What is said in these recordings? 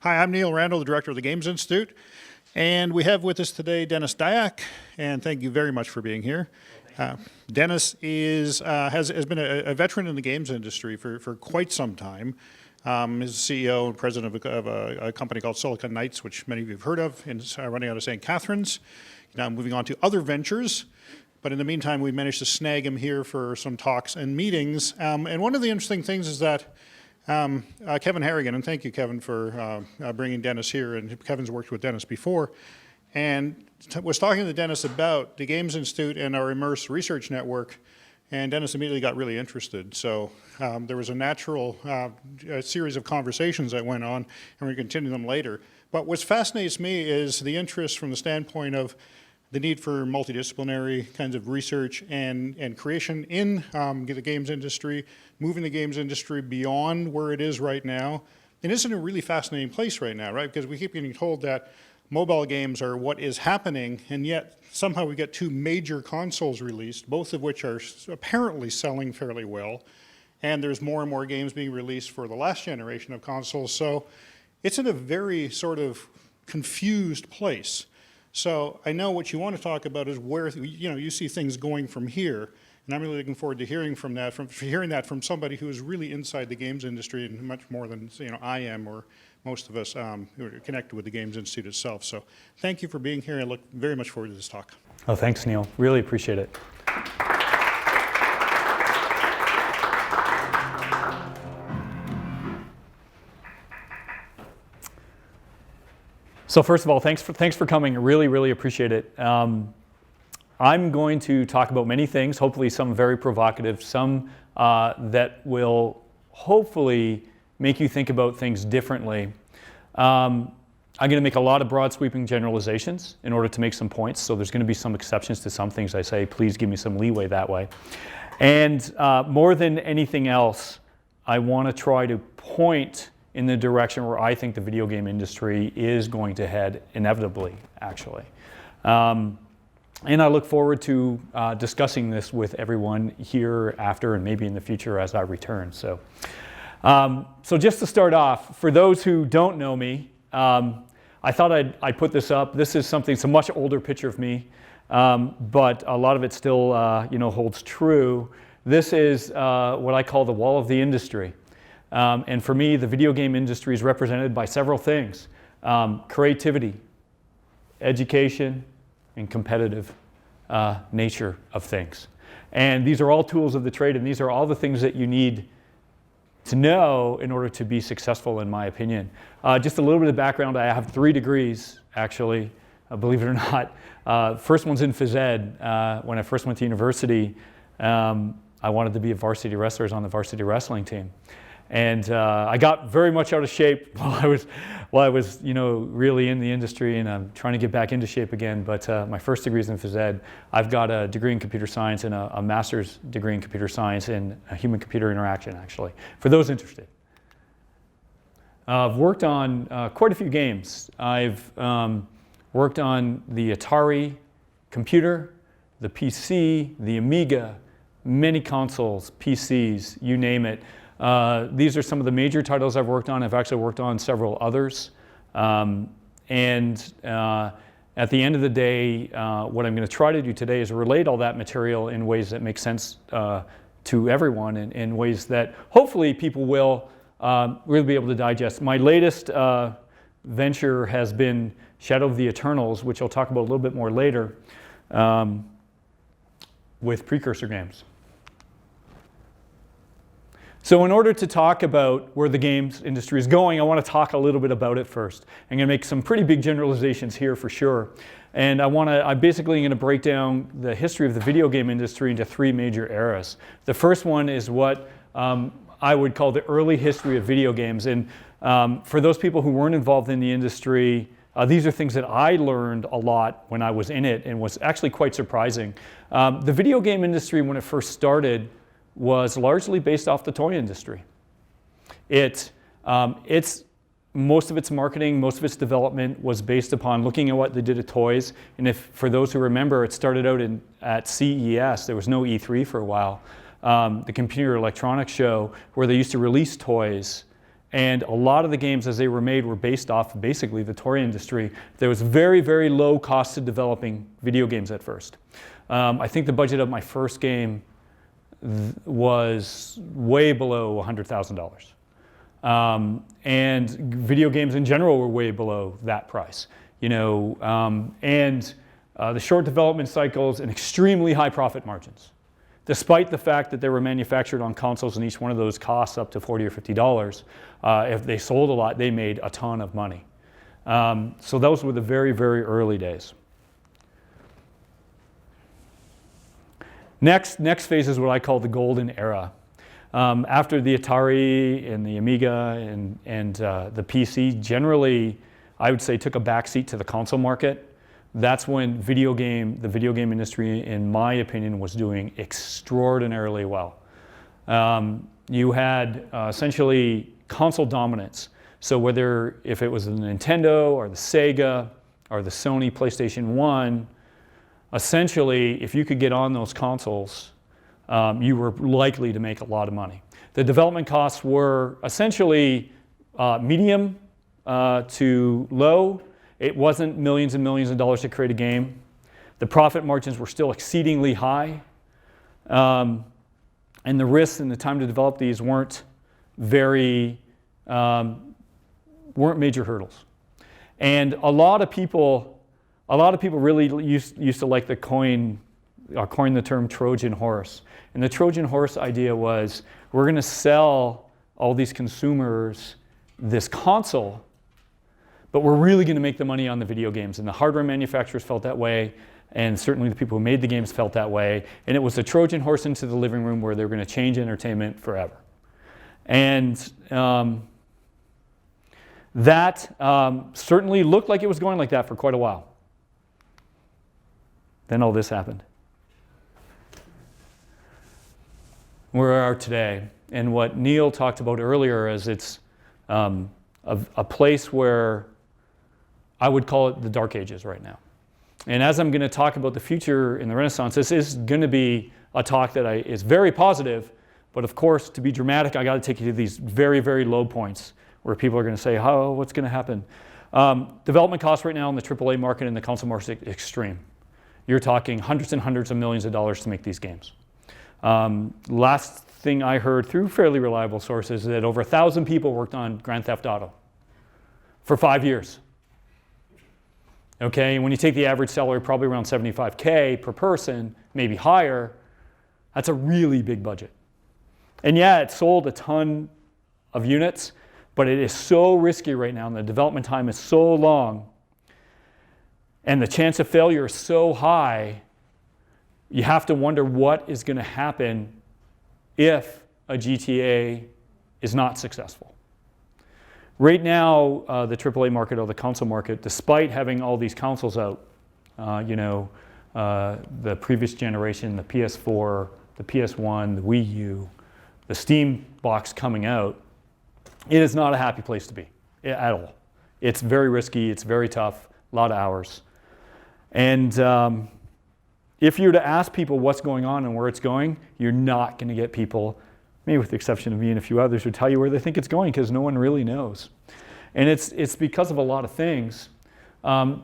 Hi, I'm Neil Randall, the director of the Games Institute, and we have with us today Denis Dyack, and thank you very much for being here. Denis has been a veteran in the games industry for quite some time. He's CEO and president of a company called Silicon Knights, which many of you have heard of, and running out of St. Catharines. Now moving on to other ventures. But in the meantime, we managed to snag him here for some talks and meetings. And one of the interesting things is that Kevin Harrigan, and thank you, Kevin, for bringing Denis here, and Kevin's worked with Denis before, and was talking to Denis about the Games Institute and our Immerse Research Network, and Denis immediately got really interested. So there was a natural series of conversations that went on, and we continue them later. But what fascinates me is the interest from the standpoint of the need for multidisciplinary kinds of research and creation in the games industry, moving the games industry beyond where it is right now. And it's in a really fascinating place right now, right? Because we keep getting told that mobile games are what is happening, and yet somehow we get two major consoles released, both of which are apparently selling fairly well. And there's more and more games being released for the last generation of consoles. So it's in a very sort of confused place. So I know what you want to talk about is where you see things going from here, and I'm really looking forward to hearing from that, from somebody who is really inside the games industry and much more than I am or most of us who are connected with the Games Institute itself. So thank you for being here. I look very much forward to this talk. Oh, thanks, Neil. Really appreciate it. So first of all, thanks for coming. Really, really appreciate it. I'm going to talk about many things, hopefully some very provocative, some that will hopefully make you think about things differently. I'm going to make a lot of broad sweeping generalizations in order to make some points, so there's going to be some exceptions to some things I say. Please give me some leeway that way. And more than anything else, I want to try to point in the direction where I think the video game industry is going to head inevitably, actually. And I look forward to discussing this with everyone here after and maybe in the future as I return. So just to start off, for those who don't know me, I thought I'd put this up. This is it's a much older picture of me, but a lot of it still holds true. This is what I call the wall of the industry. And for me, the video game industry is represented by several things: creativity, education, and competitive nature of things. And these are all tools of the trade, and these are all the things that you need to know in order to be successful, in my opinion. Just a little bit of background: I have 3 degrees, actually, believe it or not. First one's in phys ed. When I first went to university, I wanted to be a varsity wrestler. I was on the varsity wrestling team. And I got very much out of shape while I was really in the industry, and I'm trying to get back into shape again. But my first degree is in phys ed. I've got a degree in computer science and a master's degree in computer science in human-computer interaction, actually, for those interested. I've worked on quite a few games. I've worked on the Atari computer, the PC, the Amiga, many consoles, PCs, you name it. These are some of the major titles I've worked on. I've actually worked on several others. And at the end of the day, what I'm going to try to do today is relate all that material in ways that make sense to everyone, and in ways that hopefully people will really be able to digest. My latest venture has been Shadow of the Eternals, which I'll talk about a little bit more later, with Precursor games. So in order to talk about where the games industry is going, I want to talk a little bit about it first. I'm going to make some pretty big generalizations here for sure. And I'm basically going to break down the history of the video game industry into 3 major eras. The first one is what I would call the early history of video games. And for those people who weren't involved in the industry, these are things that I learned a lot when I was in it, and was actually quite surprising. The video game industry, when it first started, was largely based off the toy industry. It's most of its marketing, most of its development was based upon looking at what they did at toys. And for those who remember, it started out at CES. There was no E3 for a while. The Computer Electronics Show, where they used to release toys And a lot of the games as they were made were based off basically the toy industry. There was very, very low cost to developing video games at first. I think the budget of my first game was way below $100,000. And video games in general were way below that price. The short development cycles and extremely high profit margins. Despite the fact that they were manufactured on consoles and each one of those costs up to $40 or $50, if they sold a lot, they made a ton of money. So those were the very, very early days. Next phase is what I call the golden era. After the Atari and the Amiga and the PC generally, I would say, took a backseat to the console market. That's when the video game industry, in my opinion, was doing extraordinarily well. You had essentially console dominance. So if it was the Nintendo or the Sega or the Sony PlayStation 1, essentially, if you could get on those consoles, you were likely to make a lot of money. The development costs were essentially medium to low. It wasn't millions and millions of dollars to create a game. The profit margins were still exceedingly high. And the risks and the time to develop these weren't major hurdles. And a lot of people really used to like coin the term Trojan horse. And the Trojan horse idea was, we're going to sell all these consumers this console, but we're really going to make the money on the video games. And the hardware manufacturers felt that way, and certainly the people who made the games felt that way. And it was the Trojan horse into the living room where they were going to change entertainment forever. And that certainly looked like it was going like that for quite a while. Then all this happened. Where we are today, and what Neil talked about earlier is it's a place where I would call it the dark ages right now. And as I'm going to talk about the future in the Renaissance, this is going to be a talk that is very positive, but of course, to be dramatic, I got to take you to these very, very low points where people are going to say, oh, what's going to happen? Development costs right now in the AAA market and the console market is extreme. You're talking hundreds and hundreds of millions of dollars to make these games. Last thing I heard through fairly reliable sources is that over 1,000 people worked on Grand Theft Auto for 5 years. Okay, and when you take the average salary, probably around $75K per person, maybe higher, that's a really big budget. And yeah, it sold a ton of units, but it is so risky right now, and the development time is so long, and the chance of failure is so high, you have to wonder what is going to happen if a GTA is not successful. Right now, the AAA market or the console market, despite having all these consoles out, the previous generation, the PS4, the PS1, the Wii U, the Steam box coming out, it is not a happy place to be at all. It's very risky, it's very tough, a lot of hours. And if you were to ask people what's going on and where it's going, you're not going to get people, maybe with the exception of me and a few others, who tell you where they think it's going, because no one really knows. And it's because of a lot of things. With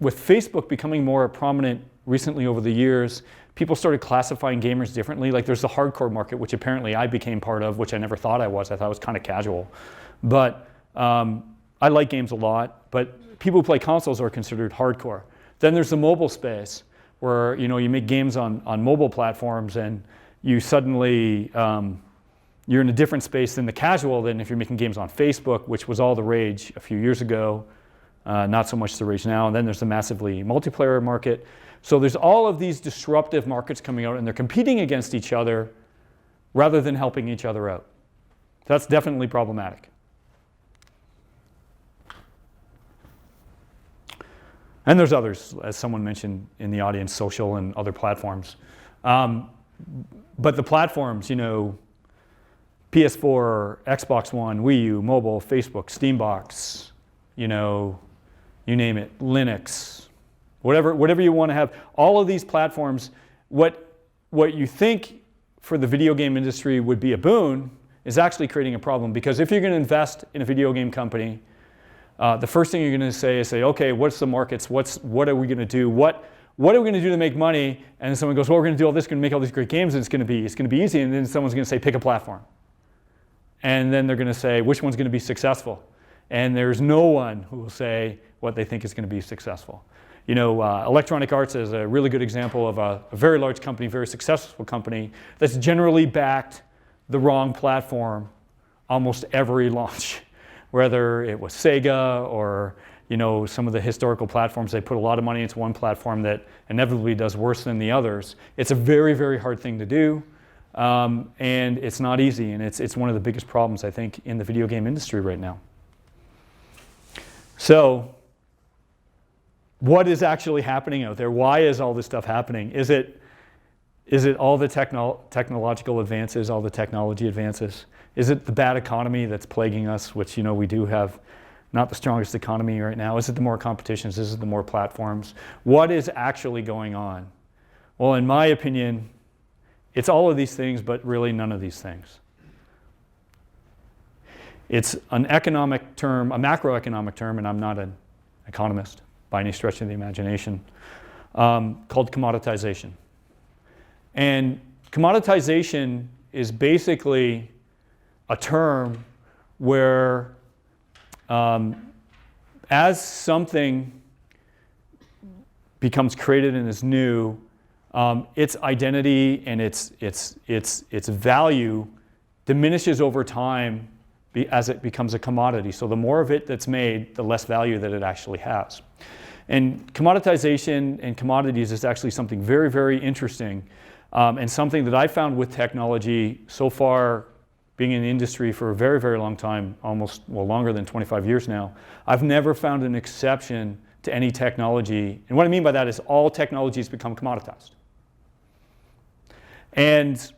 Facebook becoming more prominent recently over the years, people started classifying gamers differently. Like there's the hardcore market, which apparently I became part of, which I never thought I was. I thought it was kind of casual. But I like games a lot, but people who play consoles are considered hardcore. Then there's the mobile space, where you make games on mobile platforms, and you suddenly you're in a different space than the casual than if you're making games on Facebook, which was all the rage a few years ago, not so much the rage now. And then there's the massively multiplayer market. So there's all of these disruptive markets coming out, and they're competing against each other rather than helping each other out. That's definitely problematic. And there's others, as someone mentioned in the audience, social and other platforms. But the platforms, PS4, Xbox One, Wii U, mobile, Facebook, Steambox, you name it, Linux, whatever you want to have. All of these platforms, what you think for the video game industry would be a boon is actually creating a problem. Because if you're going to invest in a video game company, the first thing you're going to say is, okay, what's the markets? What are we going to do? What are we going to do to make money? And then someone goes, well, we're going to do all this, going to make all these great games, and it's going to be easy. And then someone's going to say, pick a platform. And then they're going to say, which one's going to be successful? And there's no one who will say what they think is going to be successful. You know, Electronic Arts is a really good example of a very large company, very successful company that's generally backed the wrong platform almost every launch. Whether it was Sega or, you know, some of the historical platforms, they put a lot of money into one platform that inevitably does worse than the others. It's a very, very hard thing to do, and it's not easy, and it's one of the biggest problems, I think, in the video game industry right now. So, what is actually happening out there? Why is all this stuff happening? Is it all the technological advances, all the technology advances? Is it the bad economy that's plaguing us, which, you know, we do have not the strongest economy right now? Is it the more competitions? Is it the more platforms? What is actually going on? Well, in my opinion, it's all of these things, but really none of these things. It's an economic term, a macroeconomic term, and I'm not an economist by any stretch of the imagination, called commoditization. And commoditization is basically a term where as something becomes created and is new, its identity and its value diminishes over time as it becomes a commodity. So the more of it that's made, the less value that it actually has. And commoditization and commodities is actually something very, very interesting, and something that I found with technology so far, being in the industry for a very, very long time, almost, well, longer than 25 years now, I've never found an exception to any technology. And what I mean by that is all technologies become commoditized. And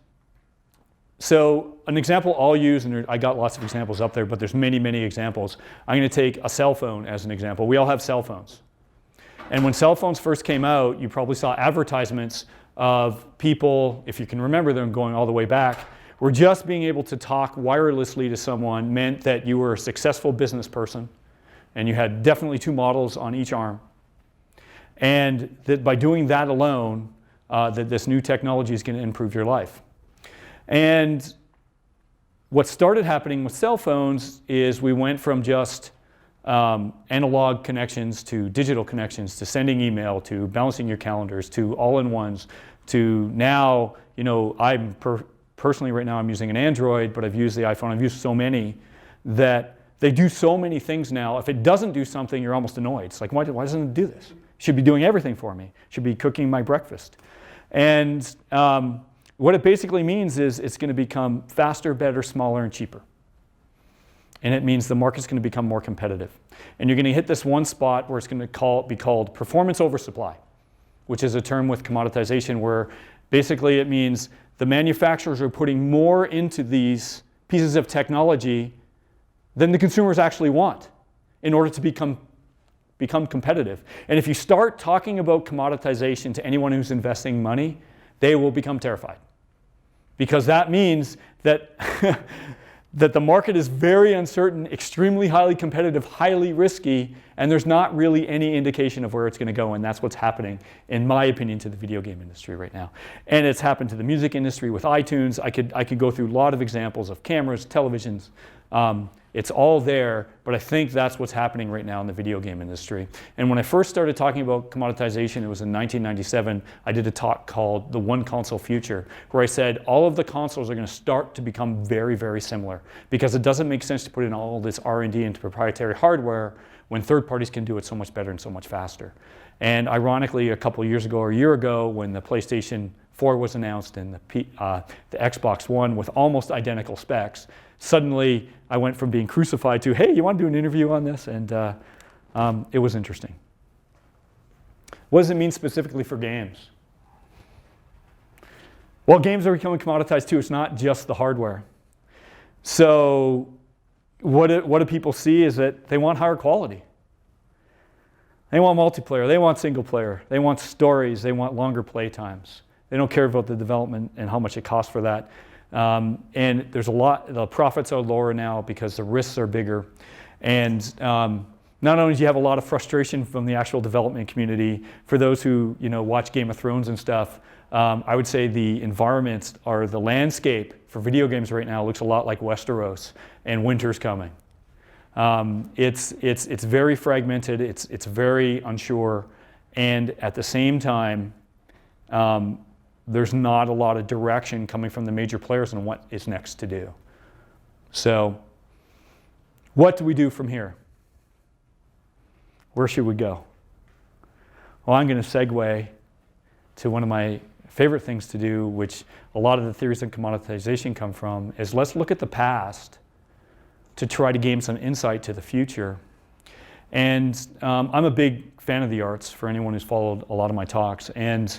so an example I'll use, and I got lots of examples up there, but there's many, many examples. I'm going to take a cell phone as an example. We all have cell phones. And when cell phones first came out, you probably saw advertisements of people, if you can remember them going all the way back, where just being able to talk wirelessly to someone meant that you were a successful business person, and you had definitely 2 models on each arm. And that by doing that alone, that this new technology is going to improve your life. And what started happening with cell phones is we went from just analog connections to digital connections, to sending email, to balancing your calendars, to all-in-ones, to now, you know, personally right now I'm using an Android, but I've used the iPhone. I've used so many that they do so many things now. If it doesn't do something, you're almost annoyed. It's like, why doesn't it do this? It should be doing everything for me. It should be cooking my breakfast. And what it basically means is it's going to become faster, better, smaller, and cheaper. And it means the market's going to become more competitive. And you're going to hit this one spot where it's going to be called performance oversupply, which is a term with commoditization where basically it means the manufacturers are putting more into these pieces of technology than the consumers actually want in order to become competitive. And if you start talking about commoditization to anyone who's investing money, they will become terrified. Because that means that that the market is very uncertain, extremely highly competitive, highly risky, and there's not really any indication of where it's going to go. And that's what's happening, in my opinion, to the video game industry right now. And it's happened to the music industry with iTunes. I could go through a lot of examples of cameras, televisions. It's all there, but I think that's what's happening right now in the video game industry. And when I first started talking about commoditization, it was in 1997. I did a talk called The One Console Future, where I said all of the consoles are going to start to become very, very similar, because it doesn't make sense to put in all this R&D into proprietary hardware when third parties can do it so much better and so much faster. And ironically, a couple of years ago or a year ago, when the PlayStation 4 was announced and the Xbox One with almost identical specs, suddenly I went from being crucified to, hey, you want to do an interview on this? And it was interesting. What does it mean specifically for games? Well, games are becoming commoditized too. It's not just the hardware. So what do people see is that they want higher quality. They want multiplayer. They want single player. They want stories. They want longer play times. They don't care about the development and how much it costs for that. And there's a lot, the profits are lower now because the risks are bigger. And not only do you have a lot of frustration from the actual development community, for those who watch Game of Thrones and stuff, I would say the environments or the landscape for video games right now looks a lot like Westeros, and winter's coming. It's very fragmented, it's very unsure, and at the same time, there's not a lot of direction coming from the major players on what is next to do. So, what do we do from here? Where should we go? Well, I'm going to segue to one of my favorite things to do, which a lot of the theories of commoditization come from, is let's look at the past to try to gain some insight to the future. And I'm a big fan of the arts, for anyone who's followed a lot of my talks. And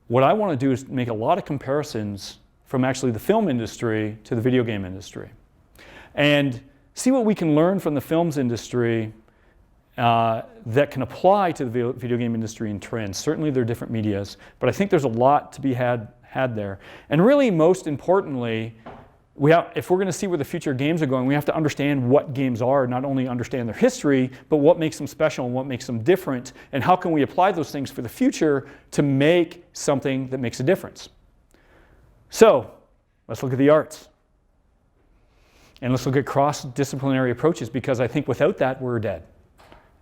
what I want to do is make a lot of comparisons from actually the film industry to the video game industry. And see what we can learn from the films industry that can apply to the video game industry and trends. Certainly there are different medias, but I think there's a lot to be had there. And really, most importantly, if we're going to see where the future games are going, we have to understand what games are, not only understand their history, but what makes them special and what makes them different, and how can we apply those things for the future to make something that makes a difference. So, let's look at the arts. And let's look at cross-disciplinary approaches, because I think without that, we're dead.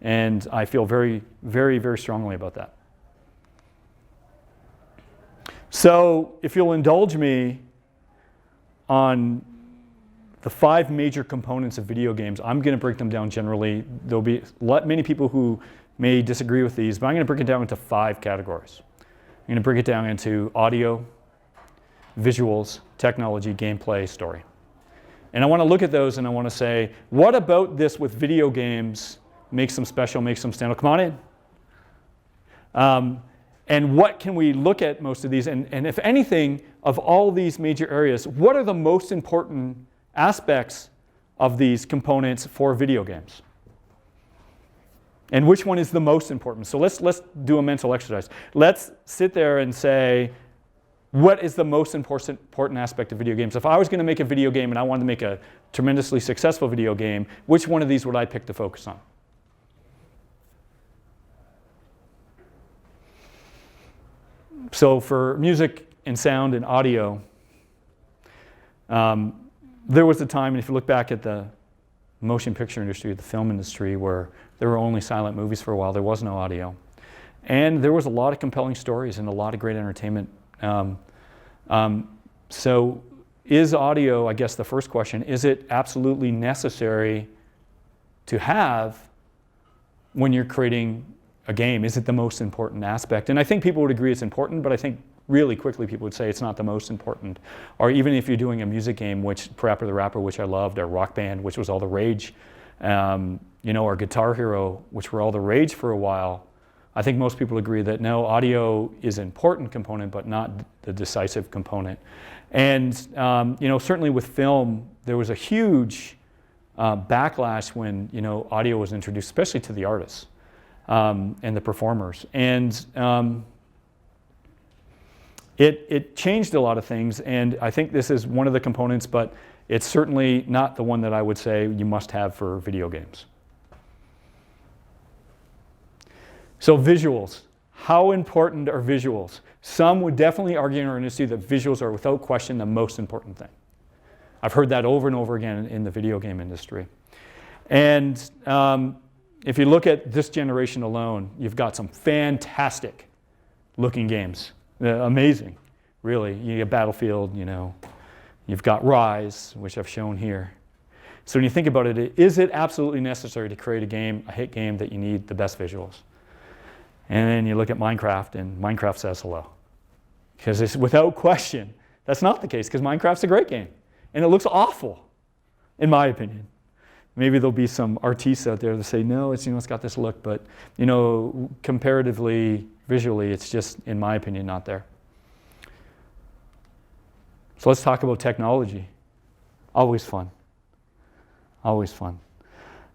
And I feel very, very, very strongly about that. So, if you'll indulge me on the 5 major components of video games, I'm going to break them down generally. There'll be many people who may disagree with these, but I'm going to break it down into 5 categories. I'm going to break it down into audio, visuals, technology, gameplay, story. And I want to look at those and I want to say, what about this with video games makes them special, makes them stand out? Come on in. And what can we look at most of these? And if anything, of all these major areas, what are the most important aspects of these components for video games? And which one is the most important? So let's do a mental exercise. Let's sit there and say, what is the most important aspect of video games? If I was going to make a video game and I wanted to make a tremendously successful video game, which one of these would I pick to focus on? So for music and sound and audio, there was a time, and if you look back at the motion picture industry, the film industry, where there were only silent movies for a while, there was no audio. And there was a lot of compelling stories and a lot of great entertainment. So is audio, I guess the first question, is it absolutely necessary to have when you're creating a game? Is it the most important aspect? And I think people would agree it's important, but I think really quickly people would say it's not the most important. Or even if you're doing a music game, which Parappa the Rapper, which I loved, or Rock Band, which was all the rage, or Guitar Hero, which were all the rage for a while, I think most people agree that no, audio is an important component, but not the decisive component. And certainly with film, there was a huge backlash when audio was introduced, especially to the artists. And the performers. And it changed a lot of things, and I think this is one of the components, but it's certainly not the one that I would say you must have for video games. So visuals. How important are visuals? Some would definitely argue in our industry that visuals are without question the most important thing. I've heard that over and over again in the video game industry. And if you look at this generation alone, you've got some fantastic looking games. Amazing, really. You get Battlefield, you've got Rise, which I've shown here. So when you think about it, is it absolutely necessary to create a hit game, that you need the best visuals? And then you look at Minecraft, and Minecraft says hello. Because it's without question, that's not the case, because Minecraft's a great game. And it looks awful, in my opinion. Maybe there'll be some artists out there that say, no, it's got this look, but comparatively, visually, it's just, in my opinion, not there. So let's talk about technology. Always fun. Always fun.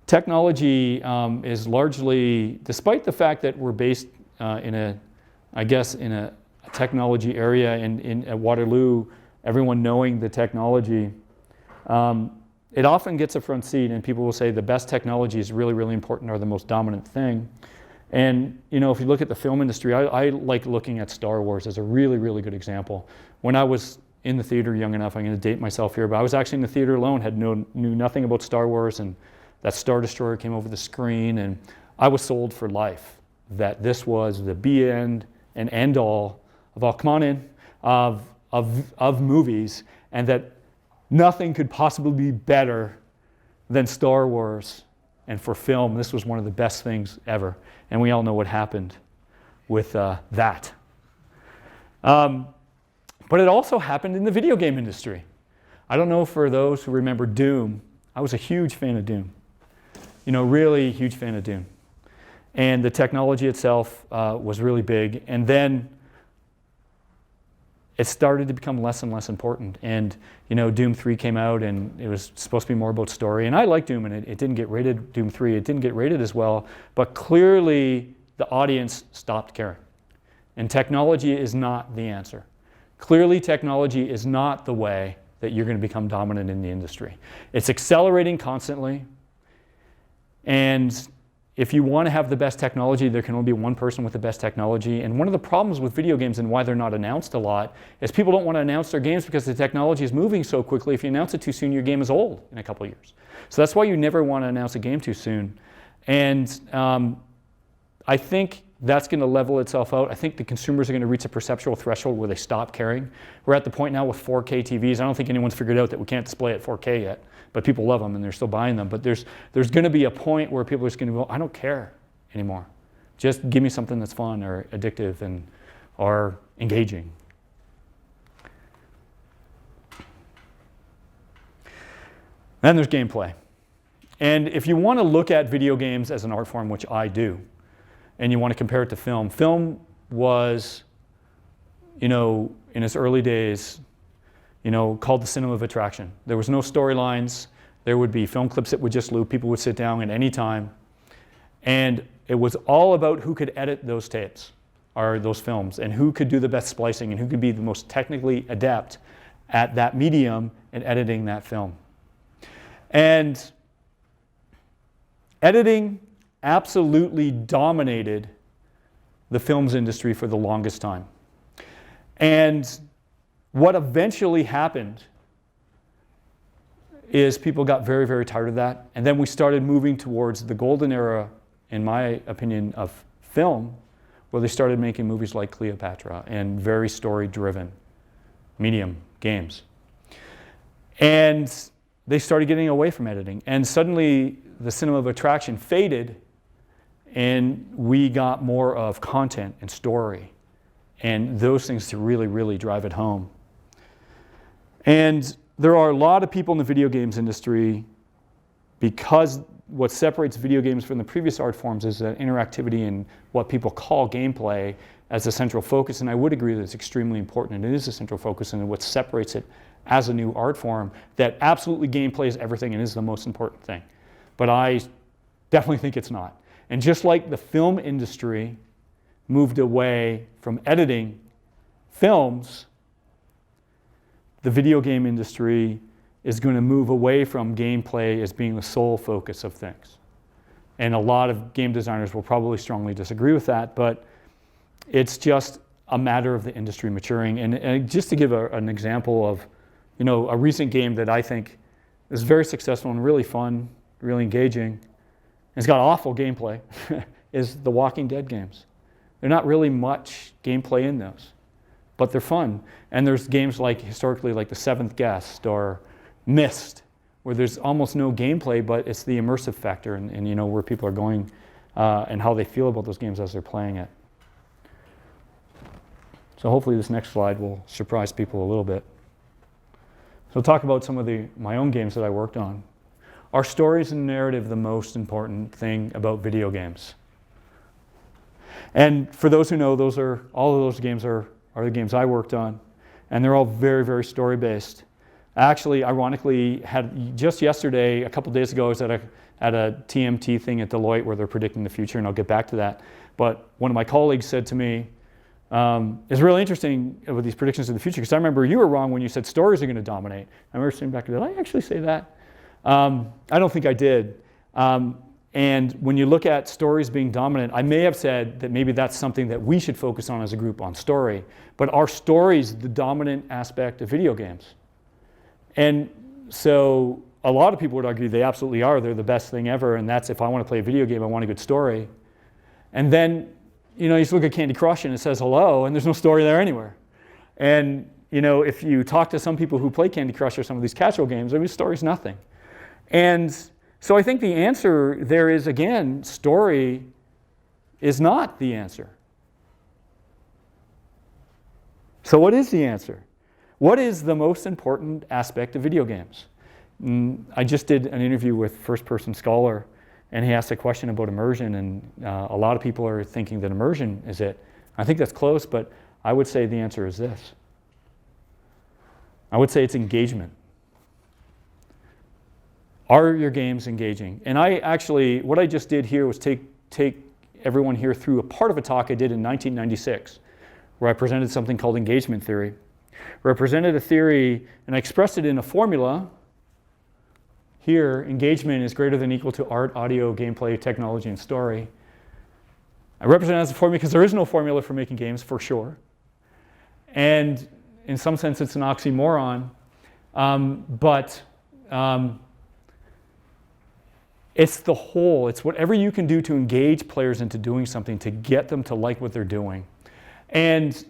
Technology is largely, despite the fact that we're based in a technology area at Waterloo, everyone knowing the technology, it often gets a front seat, and people will say the best technology is really, really important or the most dominant thing. And if you look at the film industry, I like looking at Star Wars as a really, really good example. When I was in the theater young enough, I'm going to date myself here, but I was actually in the theater alone, knew nothing about Star Wars, and that Star Destroyer came over the screen, and I was sold for life that this was the be end and end all of all, come on in, of movies, and that nothing could possibly be better than Star Wars. And for film, this was one of the best things ever. And we all know what happened with that. But it also happened in the video game industry. I don't know for those who remember Doom. I was a huge fan of Doom. Really huge fan of Doom. And the technology itself was really big. And then it started to become less and less important. And Doom 3 came out, and it was supposed to be more about story. And I like Doom, and it didn't get rated, Doom 3, it didn't get rated as well. But clearly, the audience stopped caring. And technology is not the answer. Clearly, technology is not the way that you're going to become dominant in the industry. It's accelerating constantly. And if you want to have the best technology, there can only be one person with the best technology. And one of the problems with video games and why they're not announced a lot is people don't want to announce their games because the technology is moving so quickly. If you announce it too soon, your game is old in a couple of years. So that's why you never want to announce a game too soon. And I think that's going to level itself out. I think the consumers are going to reach a perceptual threshold where they stop caring. We're at the point now with 4K TVs. I don't think anyone's figured out that we can't display at 4K yet, but people love them and they're still buying them. But there's going to be a point where people are just going to go, I don't care anymore. Just give me something that's fun or addictive or engaging. Then there's gameplay. And if you want to look at video games as an art form, which I do, and you want to compare it to film, film was, in its early days, called the cinema of attraction. There was no storylines. There would be film clips that would just loop. People would sit down at any time. And it was all about who could edit those tapes or those films and who could do the best splicing and who could be the most technically adept at that medium and editing that film. And editing absolutely dominated the films industry for the longest time. And what eventually happened is people got very, very tired of that. And then we started moving towards the golden era, in my opinion, of film, where they started making movies like Cleopatra and very story-driven medium games. And they started getting away from editing. And suddenly, the cinema of attraction faded, and we got more of content and story and those things to really, really drive it home. And there are a lot of people in the video games industry, because what separates video games from the previous art forms is that interactivity and what people call gameplay as a central focus. And I would agree that it's extremely important, and it is a central focus, and what separates it as a new art form, that absolutely gameplay is everything and is the most important thing. But I definitely think it's not. And just like the film industry moved away from editing films, the video game industry is going to move away from gameplay as being the sole focus of things. And a lot of game designers will probably strongly disagree with that, but it's just a matter of the industry maturing. And just to give an example of, a recent game that I think is very successful and really fun, really engaging, it's got awful gameplay, is the Walking Dead games. There's not really much gameplay in those, but they're fun. And there's games like, historically, like The Seventh Guest or Myst, where there's almost no gameplay, but it's the immersive factor and where people are going and how they feel about those games as they're playing it. So hopefully this next slide will surprise people a little bit. So I'll talk about some of my own games that I worked on. Are stories and narrative the most important thing about video games? And for those who know, all of those games are the games I worked on, and they're all very, very story-based. Actually, ironically, just yesterday, a couple days ago, I was at a TMT thing at Deloitte where they're predicting the future, and I'll get back to that. But one of my colleagues said to me, It's really interesting with these predictions of the future, because I remember you were wrong when you said stories are going to dominate. I remember sitting back, did I actually say that? I don't think I did. And when you look at stories being dominant, I may have said that maybe that's something that we should focus on as a group, on story. But are stories the dominant aspect of video games? And so a lot of people would argue they absolutely are. They're the best thing ever. And that's, if I want to play a video game, I want a good story. And then, you just look at Candy Crush and it says hello, and there's no story there anywhere. And, if you talk to some people who play Candy Crush or some of these casual games, the story's nothing. And so I think the answer there is, again, story is not the answer. So what is the answer? What is the most important aspect of video games? I just did an interview with First Person Scholar, and he asked a question about immersion, and a lot of people are thinking that immersion is it. I think that's close, but I would say the answer is this. I would say it's engagement. Are your games engaging? And what I just did here was take everyone here through a part of a talk I did in 1996, where I presented something called engagement theory, where I presented a theory and I expressed it in a formula. Here, engagement is greater than or equal to art, audio, gameplay, technology, and story. I represent it as a formula because there is no formula for making games, for sure. And in some sense, it's an oxymoron. But it's the whole. It's whatever you can do to engage players into doing something, to get them to like what they're doing. And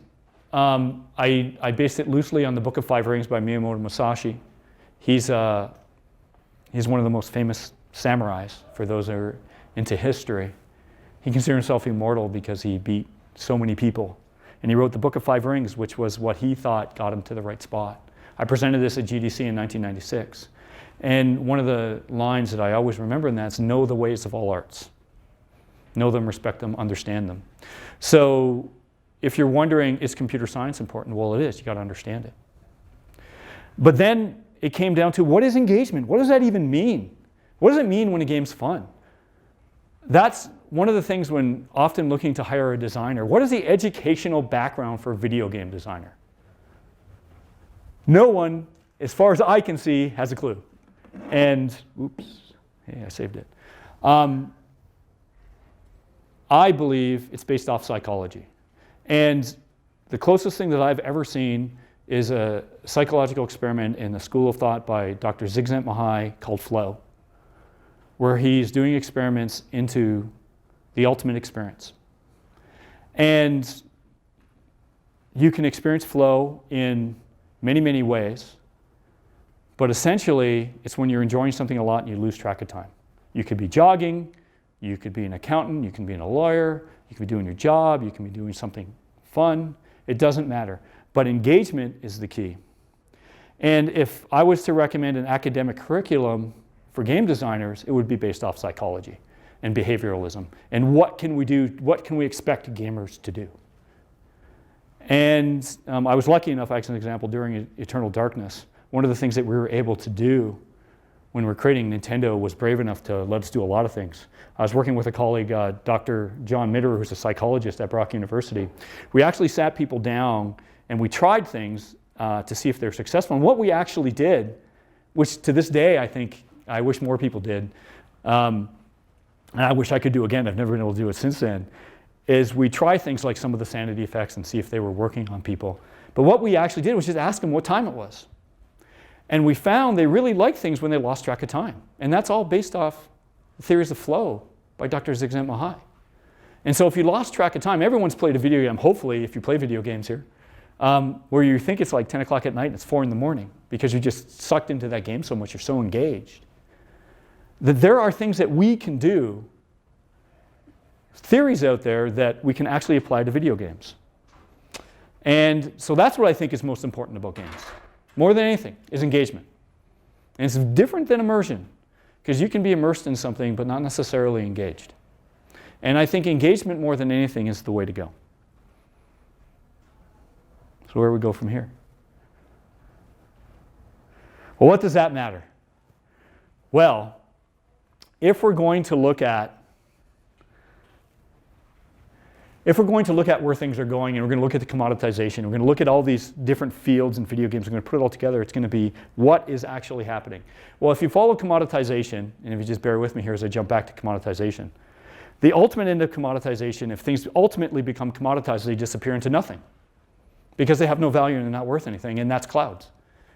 I based it loosely on the Book of Five Rings by Miyamoto Musashi. He's one of the most famous samurais, for those that are into history. He considered himself immortal because he beat so many people. And he wrote the Book of Five Rings, which was what he thought got him to the right spot. I presented this at GDC in 1996. And one of the lines that I always remember in that is, know the ways of all arts. Know them, respect them, understand them. So if you're wondering, is computer science important? Well, it is. You got to understand it. But then it came down to, what is engagement? What does that even mean? What does it mean when a game's fun? That's one of the things when often looking to hire a designer. What is the educational background for a video game designer? No one, as far as I can see, has a clue. And, oops, hey, I saved it. I believe it's based off psychology. And the closest thing that I've ever seen is a psychological experiment in the School of Thought by Dr. Csikszentmihalyi called Flow, where he's doing experiments into the ultimate experience. And you can experience flow in many, many ways. But essentially, it's when you're enjoying something a lot and you lose track of time. You could be jogging, you could be an accountant, you can be a lawyer, you can be doing your job, you can be doing something fun. It doesn't matter. But engagement is the key. And if I was to recommend an academic curriculum for game designers, it would be based off psychology and behavioralism. And what can we do, what can we expect gamers to do? And I was lucky enough, as an example, during Eternal Darkness, one of the things that we were able to do when we were creating, Nintendo was brave enough to let us do a lot of things. I was working with a colleague, Dr. John Mitterer, who's a psychologist at Brock University. We actually sat people down and we tried things to see if they're successful. And what we actually did, which to this day I wish more people did, and I wish I could do again, I've never been able to do it since then, is we try things like some of the sanity effects and see if they were working on people. But what we actually did was just ask them what time it was. And we found they really liked things when they lost track of time. And that's all based off the theories of flow by Dr. Csikszentmihalyi. And so if you lost track of time, everyone's played a video game, hopefully, if you play video games here, where you think it's like 10 o'clock at night and it's 4 in the morning because you just sucked into that game so much, you're so engaged. That there are things that we can do, theories out there that we can actually apply to video games. And so that's what I think is most important about games. More than anything, is engagement. And it's different than immersion, because you can be immersed in something but not necessarily engaged. And I think engagement more than anything is the way to go. So where do we go from here? Well, what does that matter? Well, if we're going to look at if we're going to look at where things are going and we're going to look at the commoditization, we're going to look at all these different fields in video games, we're going to put it all together, it's going to be what is actually happening. Well, if you follow commoditization, and if you just bear with me here as I jump back to commoditization, the ultimate end of commoditization, if things ultimately become commoditized, they disappear into nothing because they have no value and they're not worth anything, and that's clouds.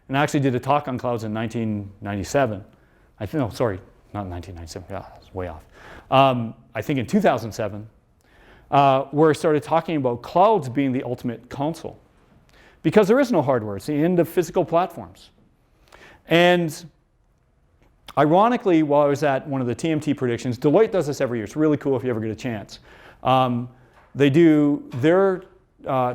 And I actually did a talk on clouds in 1997. No, sorry, not 1997, yeah, that's way off. I think in 2007, where I started talking about clouds being the ultimate console. Because there is no hardware, it's the end of physical platforms. And ironically, while I was at one of the TMT predictions, Deloitte does this every year. It's really cool if you ever get a chance. They do their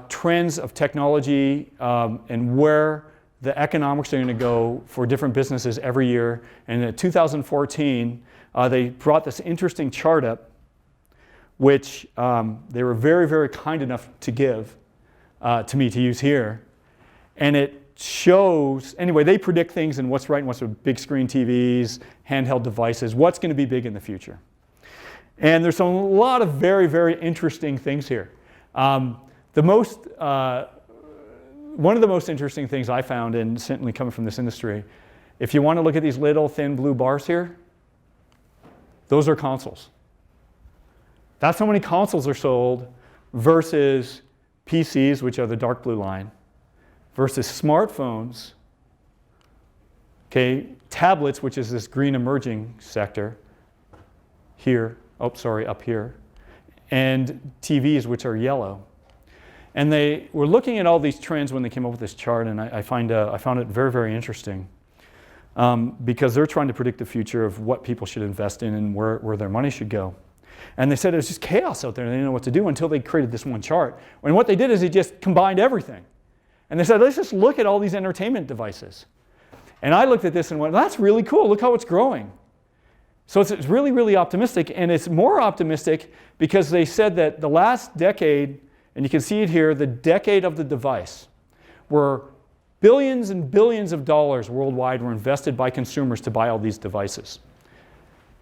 trends of technology and where the economics are going to go for different businesses every year. And in 2014, they brought this interesting chart up, which they were very, very kind enough to give to me to use here. And it shows, anyway, they predict things and what's right and what's with big screen TVs, handheld devices, what's going to be big in the future. And there's a lot of very, very interesting things here. One of the most interesting things I found, and certainly coming from this industry, if you want to look at these little thin blue bars here, those are consoles. That's how many consoles are sold versus PCs, which are the dark blue line, versus smartphones, okay, tablets, which is this green emerging sector here, up here, and TVs, which are yellow. And they were looking at all these trends when they came up with this chart, and I found it very, very interesting because they're trying to predict the future of what people should invest in and where their money should go. And they said it was just chaos out there, and they didn't know what to do until they created this one chart. And what they did is they just combined everything. And they said, let's just look at all these entertainment devices. And I looked at this and went, that's really cool. Look how it's growing. So it's really, really optimistic. And it's more optimistic because they said that the last decade, and you can see it here, the decade of the device, where billions and billions of dollars worldwide were invested by consumers to buy all these devices.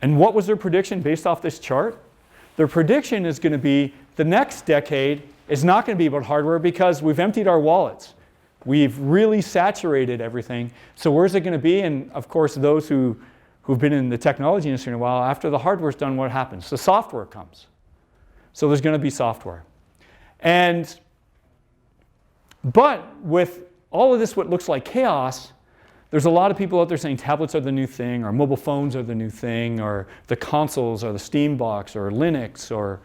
And what was their prediction based off this chart? Their prediction is going to be the next decade is not going to be about hardware because we've emptied our wallets. We've really saturated everything. So where's it going to be? And of course, those who've been in the technology industry in a while, after the hardware's done, what happens? The software comes. So there's going to be software. But with all of this, what looks like chaos, there's a lot of people out there saying tablets are the new thing, or mobile phones are the new thing, or the consoles, or the Steam box, or Linux, or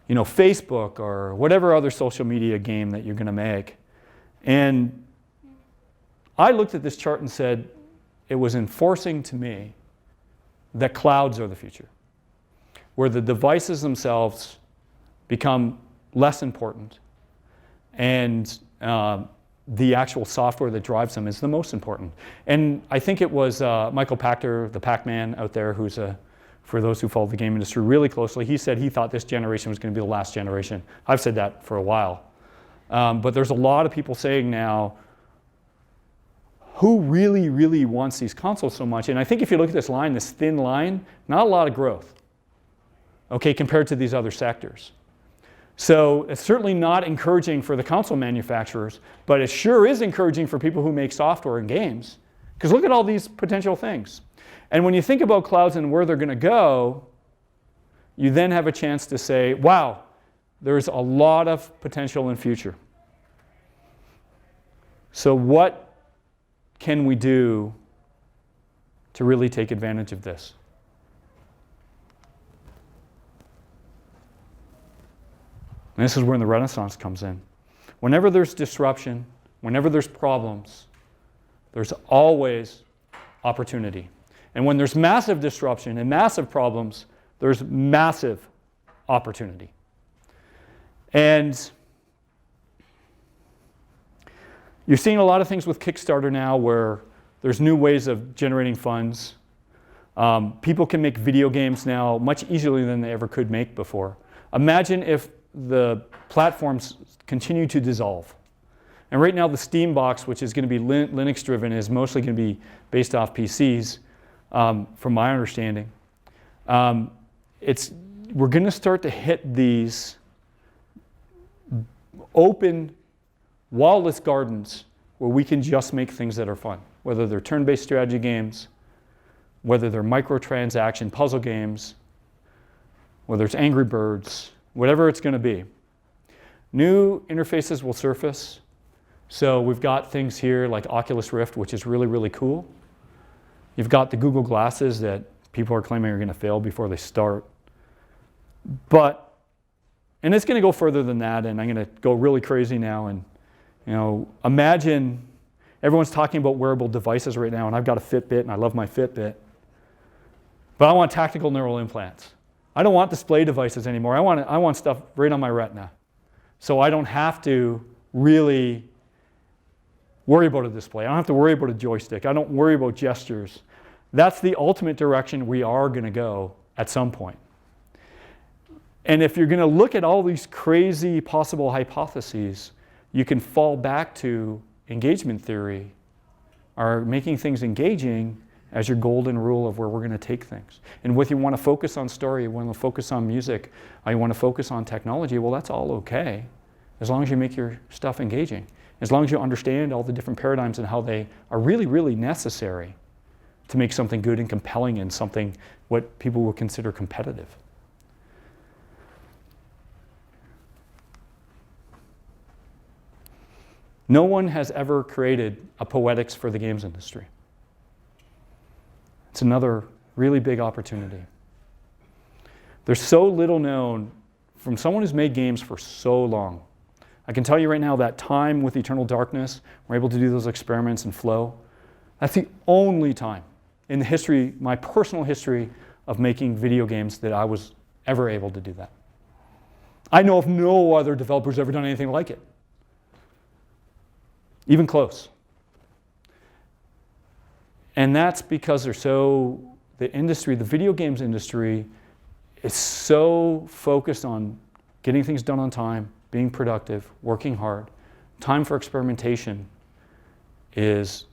Facebook, or whatever other social media game that you're going to make. And I looked at this chart and said, it was enforcing to me that clouds are the future, where the devices themselves become less important, and the actual software that drives them is the most important. And I think it was Michael Pachter, the Pac-Man out there, who's for those who follow the game industry really closely, he said he thought this generation was going to be the last generation. I've said that for a while. But there's a lot of people saying now, who really, really wants these consoles so much? And I think if you look at this line, this thin line, not a lot of growth, okay, compared to these other sectors. So it's certainly not encouraging for the console manufacturers, but it sure is encouraging for people who make software and games. Because look at all these potential things. And when you think about clouds and where they're going to go, you then have a chance to say, wow, there's a lot of potential in future. So what can we do to really take advantage of this? And this is where the Renaissance comes in. Whenever there's disruption, whenever there's problems, there's always opportunity. And when there's massive disruption and massive problems, there's massive opportunity. And you're seeing a lot of things with Kickstarter now where there's new ways of generating funds. People can make video games now much easier than they ever could make before. Imagine if the platforms continue to dissolve. And right now the Steam box, which is going to be Linux driven, is mostly going to be based off PCs, from my understanding. We're going to start to hit these open, wall-less gardens where we can just make things that are fun, whether they're turn-based strategy games, whether they're microtransaction puzzle games, whether it's Angry Birds, whatever it's going to be. New interfaces will surface. So we've got things here like Oculus Rift, which is really, really cool. You've got the Google Glasses that people are claiming are going to fail before they start. And it's going to go further than that, and I'm going to go really crazy now. And imagine everyone's talking about wearable devices right now, and I've got a Fitbit, and I love my Fitbit. But I want tactical neural implants. I don't want display devices anymore. I want stuff right on my retina. So I don't have to really worry about a display. I don't have to worry about a joystick. I don't worry about gestures. That's the ultimate direction we are going to go at some point. And if you're going to look at all these crazy possible hypotheses, you can fall back to engagement theory, or making things engaging as your golden rule of where we're going to take things. And whether you want to focus on story, you want to focus on music, or you want to focus on technology, well, that's all okay, as long as you make your stuff engaging. As long as you understand all the different paradigms and how they are really, really necessary to make something good and compelling and something what people would consider competitive. No one has ever created a poetics for the games industry. It's another really big opportunity. There's so little known from someone who's made games for so long. I can tell you right now that time with Eternal Darkness, we're able to do those experiments and flow. That's the only time in the history, my personal history, of making video games that I was ever able to do that. I know of no other developers ever done anything like it. Even close. And that's because the industry, the video games industry, is so focused on getting things done on time, being productive, working hard. Time for experimentation is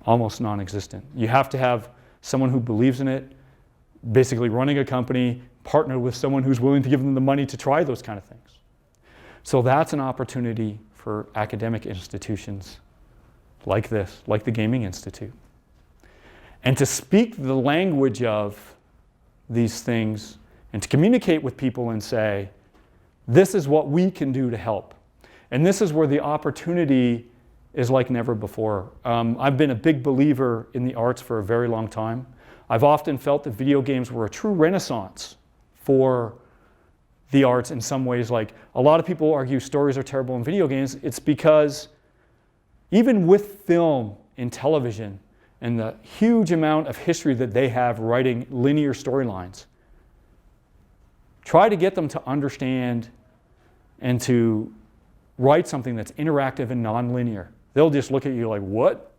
almost non-existent. You have to have someone who believes in it, basically running a company, partner with someone who's willing to give them the money to try those kind of things. So that's an opportunity for academic institutions like this, like the Gaming Institute. And to speak the language of these things and to communicate with people and say, this is what we can do to help. And this is where the opportunity is like never before. I've been a big believer in the arts for a very long time. I've often felt that video games were a true renaissance for the arts in some ways. Like a lot of people argue stories are terrible in video games. It's because even with film and television and the huge amount of history that they have writing linear storylines, try to get them to understand and to write something that's interactive and non-linear. They'll just look at you like, what?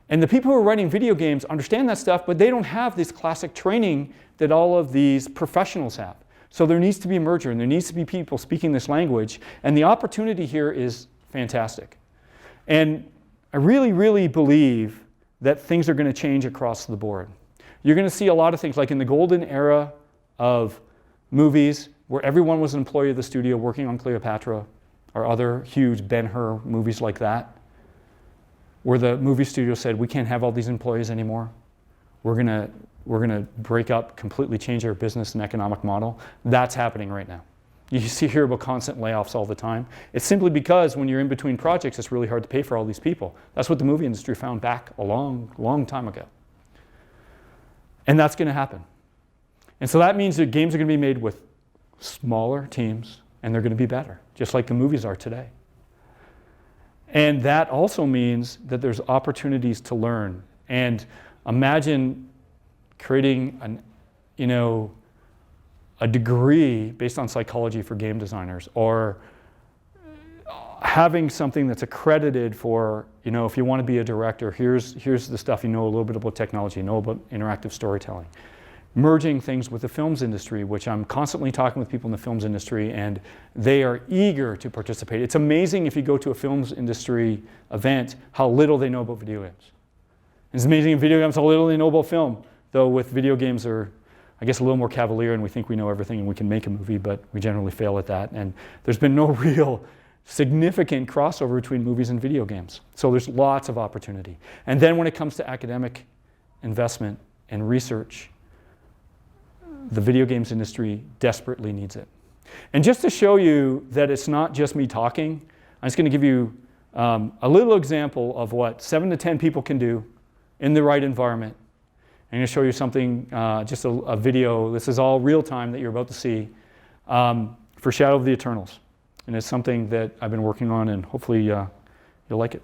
And the people who are writing video games understand that stuff, but they don't have this classic training that all of these professionals have. So there needs to be a merger, and there needs to be people speaking this language, and the opportunity here is fantastic. And I really, really believe that things are going to change across the board. You're going to see a lot of things, like in the golden era of movies, where everyone was an employee of the studio working on Cleopatra, or other huge Ben-Hur movies like that, where the movie studio said, we can't have all these employees anymore. We're going to break up, completely change our business and economic model. That's happening right now. You hear about constant layoffs all the time. It's simply because when you're in between projects, it's really hard to pay for all these people. That's what the movie industry found back a long, long time ago. And that's going to happen. And so that means that games are going to be made with smaller teams, and they're going to be better, just like the movies are today. And that also means that there's opportunities to learn. And imagine creating a degree based on psychology for game designers, or having something that's accredited for, if you want to be a director, here's the stuff you know a little bit about technology, you know about interactive storytelling. Merging things with the films industry, which I'm constantly talking with people in the films industry, and they are eager to participate. It's amazing if you go to a films industry event how little they know about video games. It's amazing in video games how little they know about film, though with video games I I guess, a little more cavalier, and we think we know everything and we can make a movie, but we generally fail at that. And there's been no real significant crossover between movies and video games. So there's lots of opportunity. And then when it comes to academic investment and research, the video games industry desperately needs it. And just to show you that it's not just me talking, I'm just going to give you a little example of what 7 to 10 people can do in the right environment. I'm going to show you something, just a video. This is all real time that you're about to see for Shadow of the Eternals. And it's something that I've been working on, and hopefully you'll like it.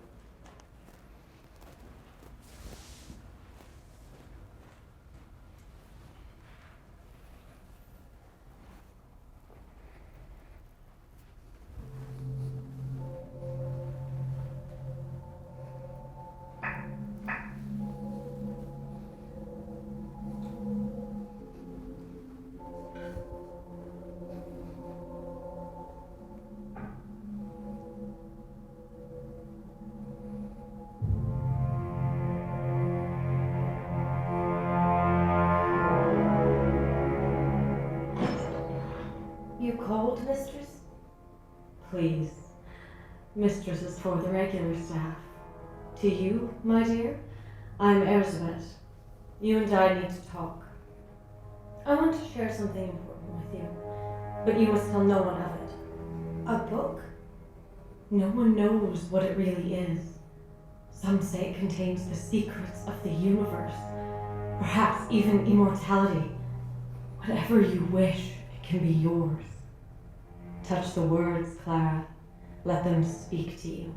You called, mistress? Please. Mistress is for the regular staff. To you, my dear, I'm Elizabeth. You and I need to talk. I want to share something important with you, but you must tell no one of it. A book? No one knows what it really is. Some say it contains the secrets of the universe, perhaps even immortality. Whatever you wish, it can be yours. Touch the words, Clara. Let them speak to you.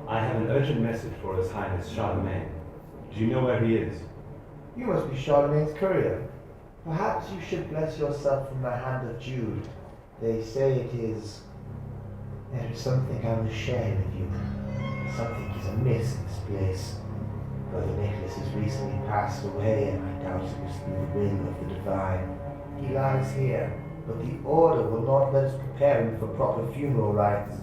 I have an urgent message for His Highness Charlemagne. Do you know where he is? You must be Charlemagne's courier. Perhaps you should bless yourself from the hand of Jude. They say there is something I must share with you. Something is amiss in this place. Brother Nicholas has recently passed away, and I doubt it must be the will of the divine. He lies here, but the order will not let us prepare him for proper funeral rites.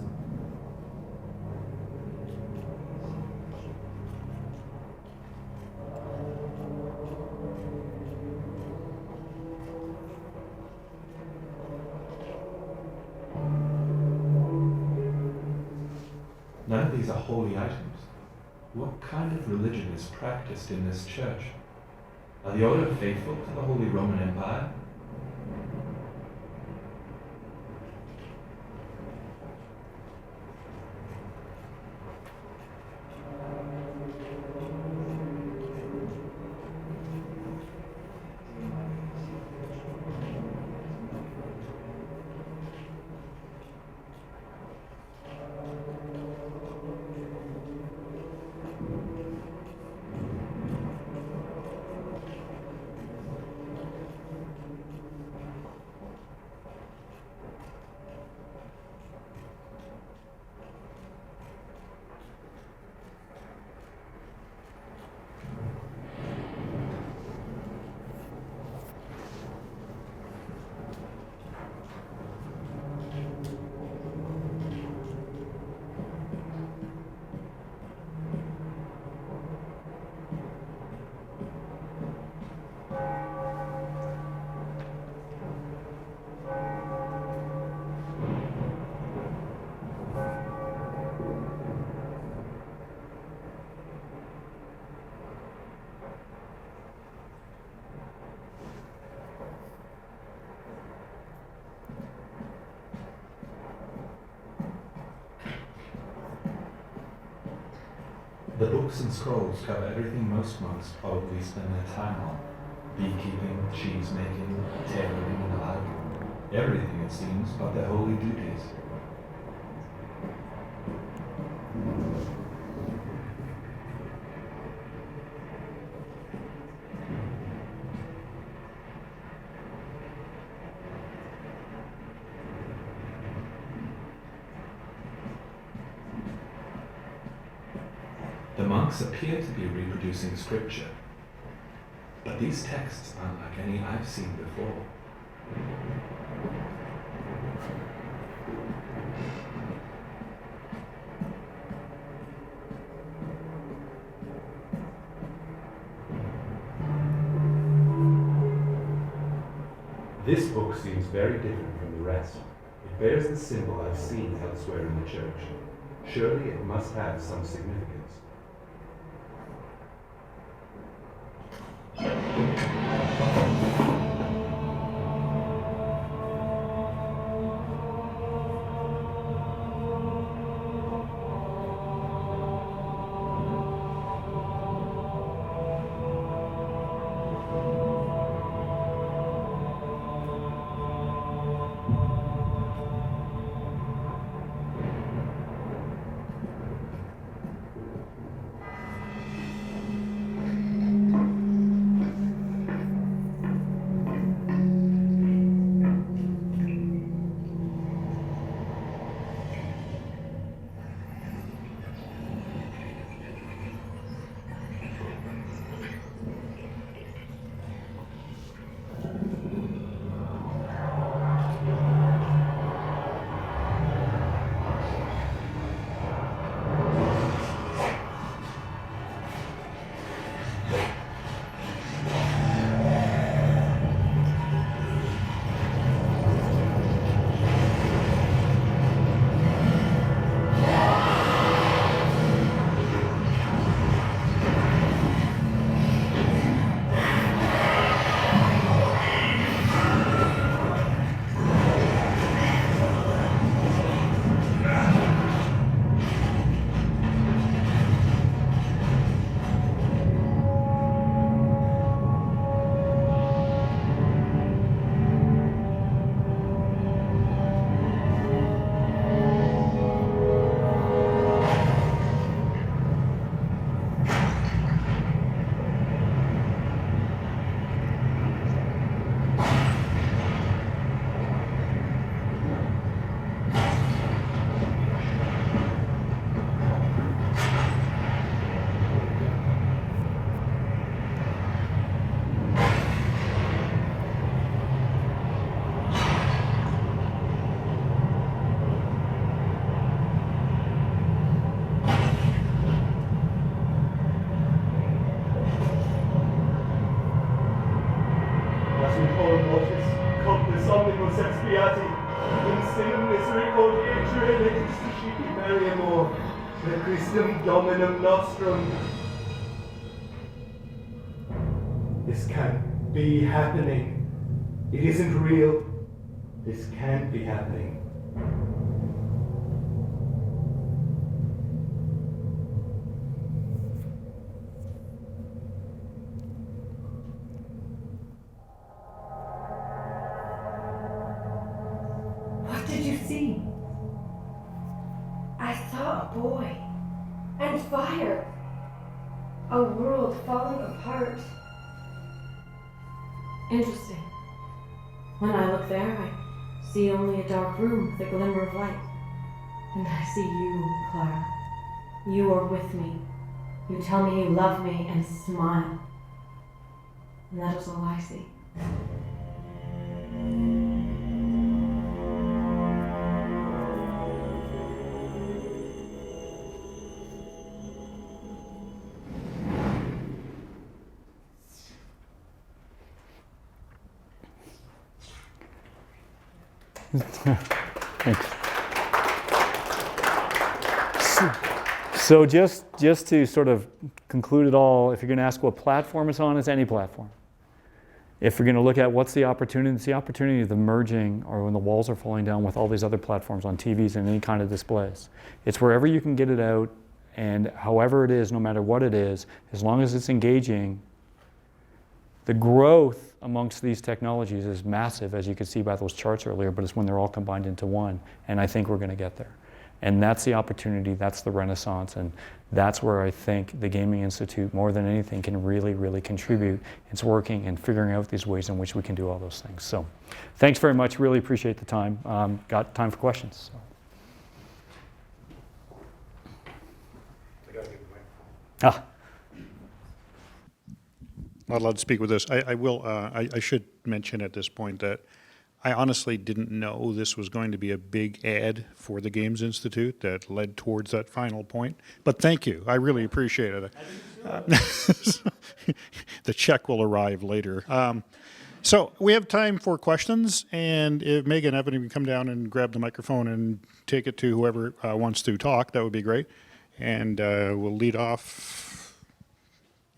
None of these are holy items. What kind of religion is practiced in this church? Are the order faithful to the Holy Roman Empire? The books and scrolls cover everything most monks probably spend their time on. Beekeeping, cheese making, tailoring and the like. Everything, it seems, but their holy duties. The monks appear to be reproducing scripture, but these texts aren't like any I've seen before. This book seems very different from the rest. It bears the symbol I've seen elsewhere in the church. Surely it must have some significance. Dominum nostrum. This can't be happening. It isn't real. This can't be happening. What did you see? I saw a boy. And fire! A world falling apart. Interesting. When I look there, I see only a dark room with a glimmer of light. And I see you, Clara. You are with me. You tell me you love me and smile. And that is all I see. Thanks. So just to sort of conclude it all, if you're going to ask what platform it's on, it's any platform. If you're going to look at what's the opportunity, it's the opportunity of the merging or when the walls are falling down with all these other platforms on TVs and any kind of displays. It's wherever you can get it out And however it is, no matter what it is, as long as it's engaging, the growth amongst these technologies is massive, as you could see by those charts earlier, but it's when they're all combined into one. And I think we're going to get there. And that's the opportunity, that's the renaissance, and that's where I think the Gaming Institute, more than anything, can really, really contribute. It's working and figuring out these ways in which we can do all those things. So thanks very much, really appreciate the time. Got time for questions. So. Not allowed to speak with this. I will. I should mention at this point that I honestly didn't know this was going to be a big ad for the Games Institute that led towards that final point. But thank you. I really appreciate it. The check will arrive later. So we have time for questions, and if Megan, Evan, you can come down and grab the microphone and take it to whoever wants to talk, that would be great. And we'll lead off.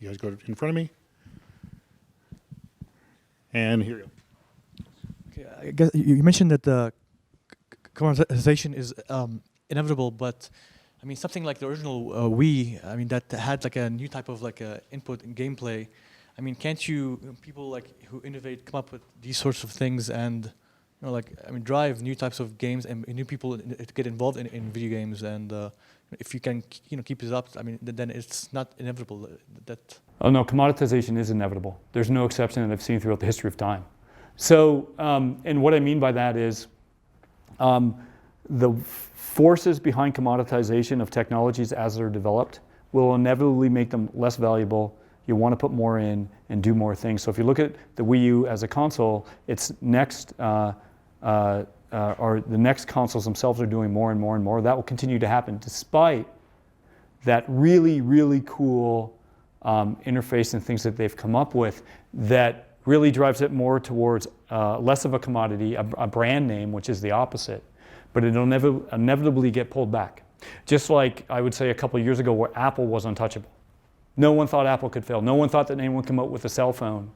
You guys go in front of me. And here you go. I guess you mentioned that the commoditization is inevitable, but I mean something like the original Wii, I mean that had like a new type of like input in gameplay. I mean, can't people like who innovate come up with these sorts of things and drive new types of games and new people to get involved in video games, and if you can keep this up, I mean then it's not inevitable that. Oh no, commoditization is inevitable. There's no exception that I've seen throughout the history of time. So, and what I mean by that is the forces behind commoditization of technologies as they're developed will inevitably make them less valuable. You want to put more in and do more things. So if you look at the Wii U as a console, its next, or the next consoles themselves are doing more and more and more. That will continue to happen despite that really, really cool interface and things that they've come up with that really drives it more towards less of a commodity, a brand name, which is the opposite, but it'll inevitably get pulled back. Just like I would say a couple of years ago where Apple was untouchable. No one thought Apple could fail. No one thought that anyone would come out with a cell phone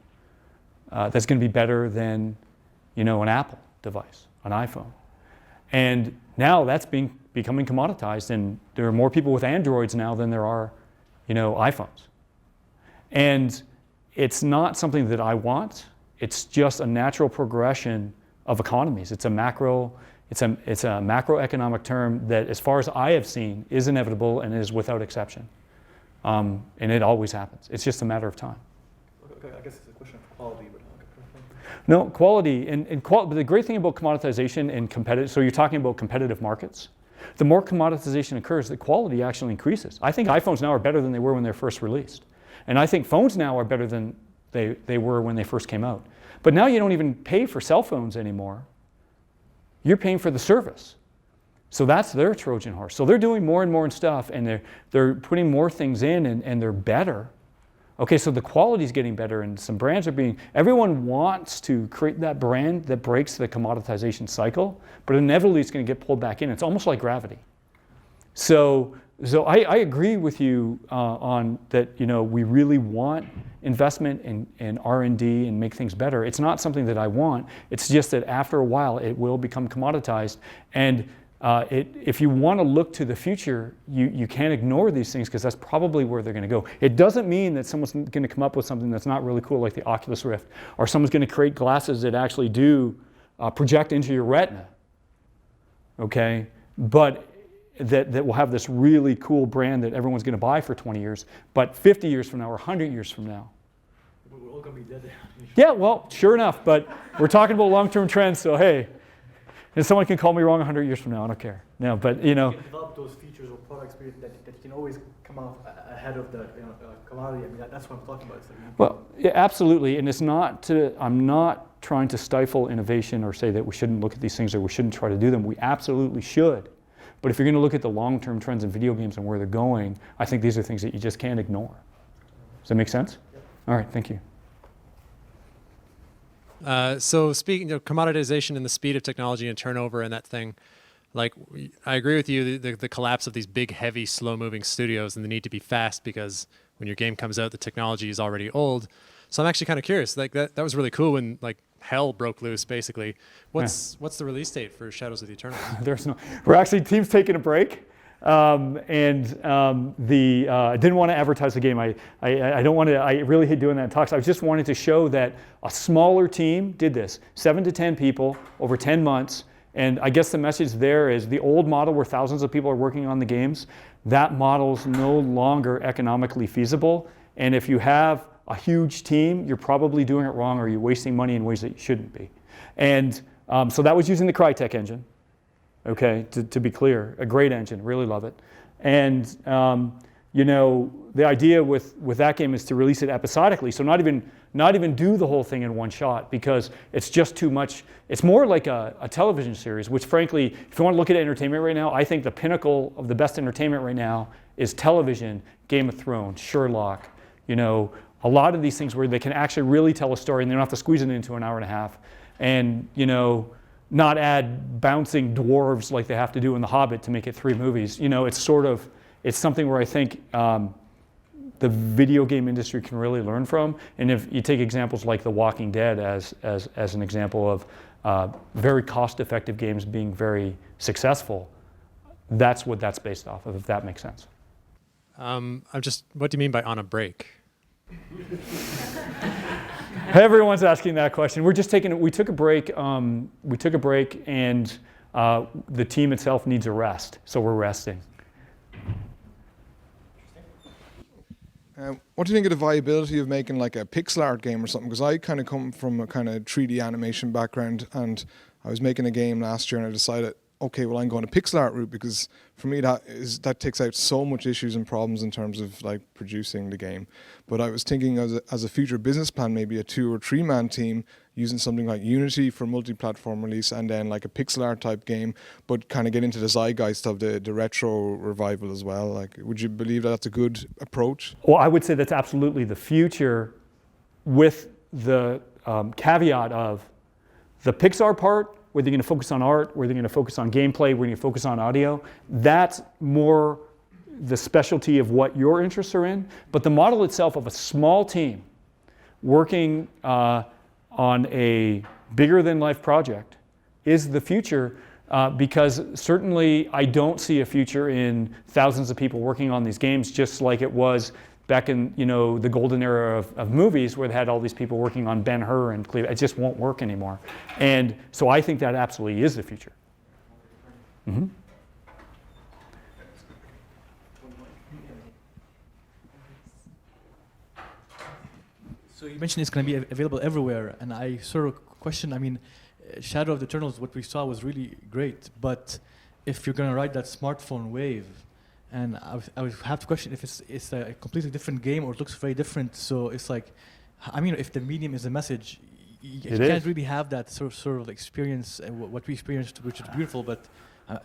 that's going to be better than, an Apple device, an iPhone. And now that's becoming commoditized, and there are more people with Androids now than there are, iPhones. And it's not something that I want. It's just a natural progression of economies. It's a macroeconomic term that, as far as I have seen, is inevitable and is without exception. And it always happens. It's just a matter of time. Okay, I guess it's a question of quality, but no, quality but the great thing about commoditization and competitive. So you're talking about competitive markets. The more commoditization occurs, the quality actually increases. I think iPhones now are better than they were when they were first released. And I think phones now are better than they were when they first came out. But now you don't even pay for cell phones anymore. You're paying for the service. So that's their Trojan horse. So they're doing more and more stuff, and they're putting more things in, and they're better. Okay, so the quality's getting better, and some brands are everyone wants to create that brand that breaks the commoditization cycle, but inevitably it's going to get pulled back in. It's almost like gravity. So I agree with you on that. We really want investment in R&D and make things better. It's not something that I want. It's just that after a while it will become commoditized. And if you want to look to the future, you can't ignore these things because that's probably where they're going to go. It doesn't mean that someone's going to come up with something that's not really cool, like the Oculus Rift, or someone's going to create glasses that actually do project into your retina. Okay, but that will have this really cool brand that everyone's going to buy for 20 years, but 50 years from now or 100 years from now. We're all going to be dead. Yeah, well, sure enough, but we're talking about long-term trends, so hey, and someone can call me wrong 100 years from now, I don't care. No, but You can develop those features or products that you can always come out ahead of the commodity. I mean, that's what I'm talking about. Well, yeah, absolutely, and I'm not trying to stifle innovation or say that we shouldn't look at these things or we shouldn't try to do them. We absolutely should. But if you're going to look at the long-term trends in video games and where they're going, I think these are things that you just can't ignore. Does that make sense? Yep. All right, thank you. So speaking of commoditization and the speed of technology and turnover and that thing, like I agree with you, the collapse of these big, heavy, slow-moving studios and the need to be fast because when your game comes out, the technology is already old. So I'm actually kind of curious. Like that was really cool when like hell broke loose, basically. What's the release date for Shadows of the Eternal? We're actually, team's taking a break. I didn't want to advertise the game. I don't want to. I really hate doing that in talks. I just wanted to show that a smaller team did this, 7 to 10 people over 10 months. And I guess the message there is the old model where thousands of people are working on the games, that model's no longer economically feasible. And if you have a huge team, you're probably doing it wrong or you're wasting money in ways that you shouldn't be. And so that was using the Crytek engine, okay, to be clear. A great engine, really love it. And you know, the idea with that game is to release it episodically, so not even do the whole thing in one shot because it's just too much. It's more like a television series, which frankly, if you want to look at entertainment right now, I think the pinnacle of the best entertainment right now is television, Game of Thrones, Sherlock, you know, a lot of these things where they can actually really tell a story and they don't have to squeeze it into an hour and a half and, you know, not add bouncing dwarves like they have to do in The Hobbit to make it 3 movies. You know, it's something where I think the video game industry can really learn from. And if you take examples like The Walking Dead as an example of very cost-effective games being very successful, that's what that's based off of, if that makes sense. What do you mean by on a break? Everyone's asking that question. We took a break, and the team itself needs a rest, so we're resting. What do you think of the viability of making like a pixel art game or something? Because I kind of come from a kind of 3D animation background, and I was making a game last year and I decided, okay, well, I'm going to pixel art route because for me that takes out so much issues and problems in terms of like producing the game. But I was thinking as a future business plan, maybe a 2 or 3 man team using something like Unity for multi-platform release and then like a pixel art type game, but kind of get into the zeitgeist of the retro revival as well. Like, would you believe that's a good approach? Well, I would say that's absolutely the future with the caveat of the Pixar part, whether you're going to focus on art, whether you're going to focus on gameplay, whether you're going to focus on audio, that's more the specialty of what your interests are in. But the model itself of a small team working on a bigger-than-life project is the future because certainly I don't see a future in thousands of people working on these games just like it was back in, you know, the golden era of movies where they had all these people working on Ben-Hur and Cleveland. It just won't work anymore. And so I think that absolutely is the future. Mm-hmm. So you mentioned it's going to be available everywhere, and I sort of question, I mean, Shadow of the Eternals, what we saw was really great, but if you're going to ride that smartphone wave, and I would have to question if it's a completely different game or it looks very different. So it's like, I mean, if the medium is a message, you can't really have that sort of experience, what we experienced, which is beautiful. But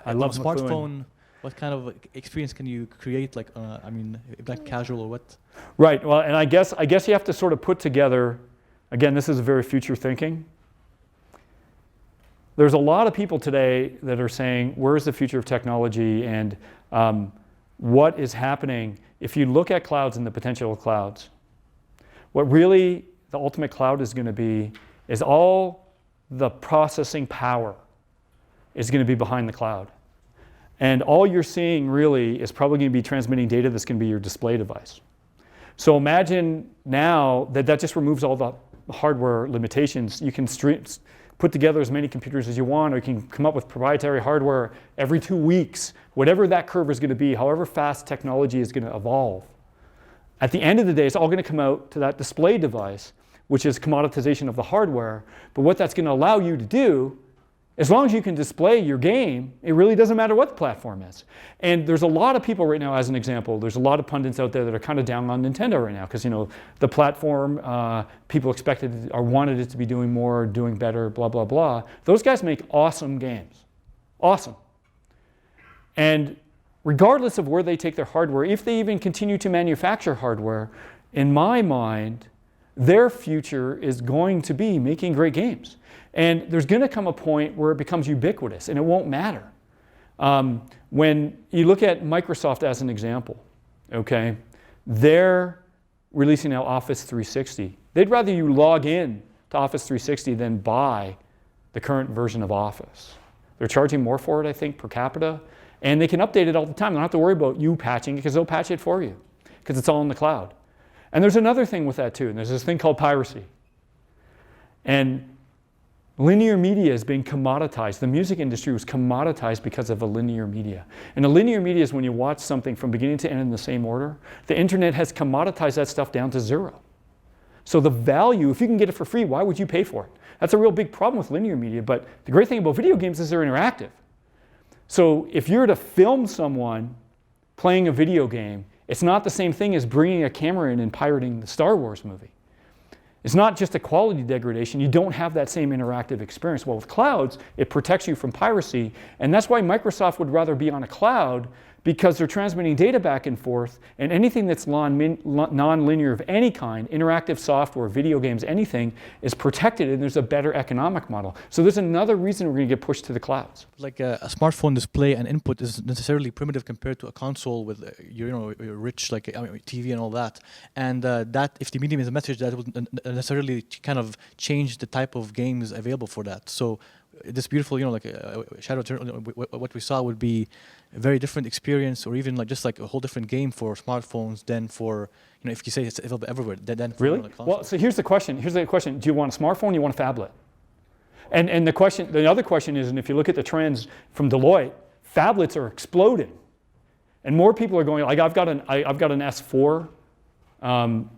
I love a smartphone. What kind of experience can you create? Like, I mean, like casual or what? Right. Well, and I guess you have to sort of put together. Again, this is very future thinking. There's a lot of people today that are saying, "Where is the future of technology?" and what is happening if you look at clouds and the potential of clouds. What really the ultimate cloud is going to be is all the processing power is going to be behind the cloud. And all you're seeing really is probably going to be transmitting data that's going to be your display device. So imagine now that just removes all the hardware limitations. You can put together as many computers as you want, or you can come up with proprietary hardware every 2 weeks, whatever that curve is going to be, however fast technology is going to evolve. At the end of the day, it's all going to come out to that display device, which is commoditization of the hardware. But what that's going to allow you to do, as long as you can display your game, it really doesn't matter what the platform is. And there's a lot of people right now, as an example, there's a lot of pundits out there that are kind of down on Nintendo right now because, you know, the platform, people expected or wanted it to be doing more, doing better, blah, blah, blah. Those guys make awesome games. Awesome. And regardless of where they take their hardware, if they even continue to manufacture hardware, in my mind, their future is going to be making great games. And there's going to come a point where it becomes ubiquitous and it won't matter. When you look at Microsoft as an example, okay, they're releasing now Office 360. They'd rather you log in to Office 360 than buy the current version of Office. They're charging more for it, I think, per capita. And they can update it all the time. They don't have to worry about you patching it because they'll patch it for you because it's all in the cloud. And there's another thing with that too. And there's this thing called piracy. And linear media is being commoditized. The music industry was commoditized because of a linear media. And a linear media is when you watch something from beginning to end in the same order. The internet has commoditized that stuff down to zero. So the value, if you can get it for free, why would you pay for it? That's a real big problem with linear media. But the great thing about video games is they're interactive. So if you're to film someone playing a video game, it's not the same thing as bringing a camera in and pirating the Star Wars movie. It's not just a quality degradation. You don't have that same interactive experience. Well, with clouds, it protects you from piracy. And that's why Microsoft would rather be on a cloud, because they're transmitting data back and forth. And anything that's non-linear of any kind, interactive software, video games, anything, is protected, and there's a better economic model. So there's another reason we're going to get pushed to the clouds. Like a smartphone display and input is necessarily primitive compared to a console with your rich TV and all that. And that if the medium is a message, that would necessarily kind of change the type of games available for that. So this beautiful, Shadow Eternal, what we saw would be a very different experience, or even just like a whole different game for smartphones than for, if you say it's available everywhere, then for, really? Well, so here's the question. Do you want a smartphone? Or you want a phablet? And the other question is, and if you look at the trends from Deloitte, phablets are exploding, and more people are going. Like I've got an S4,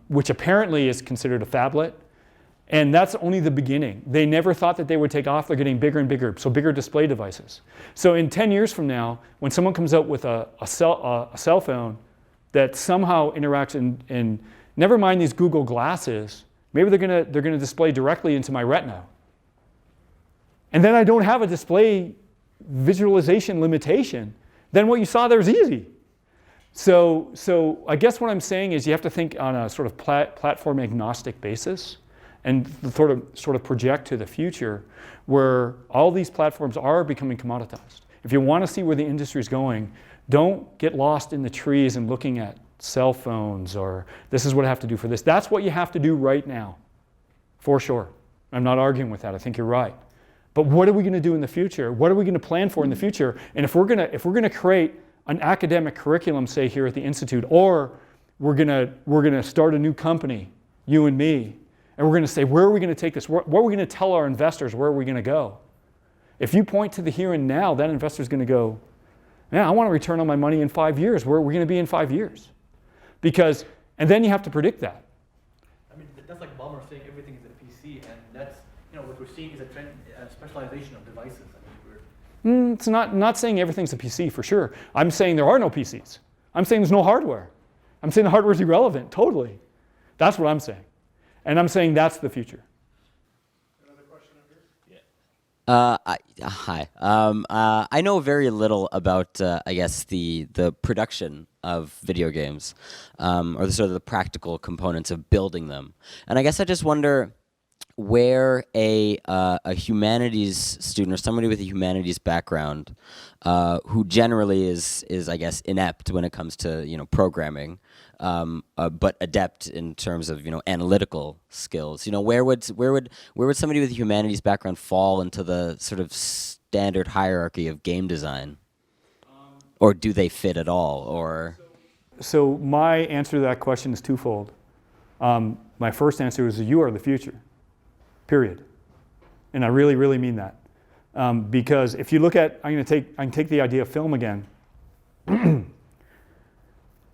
which apparently is considered a phablet. And that's only the beginning. They never thought that they would take off. They're getting bigger and bigger, so bigger display devices. So in 10 years from now, when someone comes out with a cell phone that somehow interacts in never mind these Google glasses, maybe they're gonna display directly into my retina. And then I don't have a display visualization limitation. Then what you saw there is easy. So I guess what I'm saying is you have to think on a sort of platform agnostic basis, and sort of project to the future where all these platforms are becoming commoditized. If you want to see where the industry is going, don't get lost in the trees and looking at cell phones or this is what I have to do for this. That's what you have to do right now, for sure. I'm not arguing with that. I think you're right. But what are we going to do in the future? What are we going to plan for in the future? And if we're going to create an academic curriculum, say here at the Institute, or we're going to start a new company, you and me, and we're going to say, where are we going to take this? What are we going to tell our investors? Where are we going to go? If you point to the here and now, that investor's going to go, yeah, I want to return on my money in 5 years. Where are we going to be in 5 years? And then you have to predict that. I mean, that's like Balmer saying everything is a PC, and that's, what we're seeing is a trend, specialization of devices. I mean, It's not saying everything's a PC for sure. I'm saying there are no PCs. I'm saying there's no hardware. I'm saying the hardware is irrelevant, totally. That's what I'm saying. And I'm saying that's the future. Another question up here? Hi. I know very little about, I guess, the production of video games, or the sort of the practical components of building them. And I guess I just wonder where a humanities student or somebody with a humanities background, who generally is I guess inept when it comes to programming, but adept in terms of analytical skills. Where would somebody with a humanities background fall into the sort of standard hierarchy of game design, or do they fit at all? Or so my answer to that question is twofold. My first answer is you are the future. Period. And I really, really mean that. Because if you look at, I can take the idea of film again.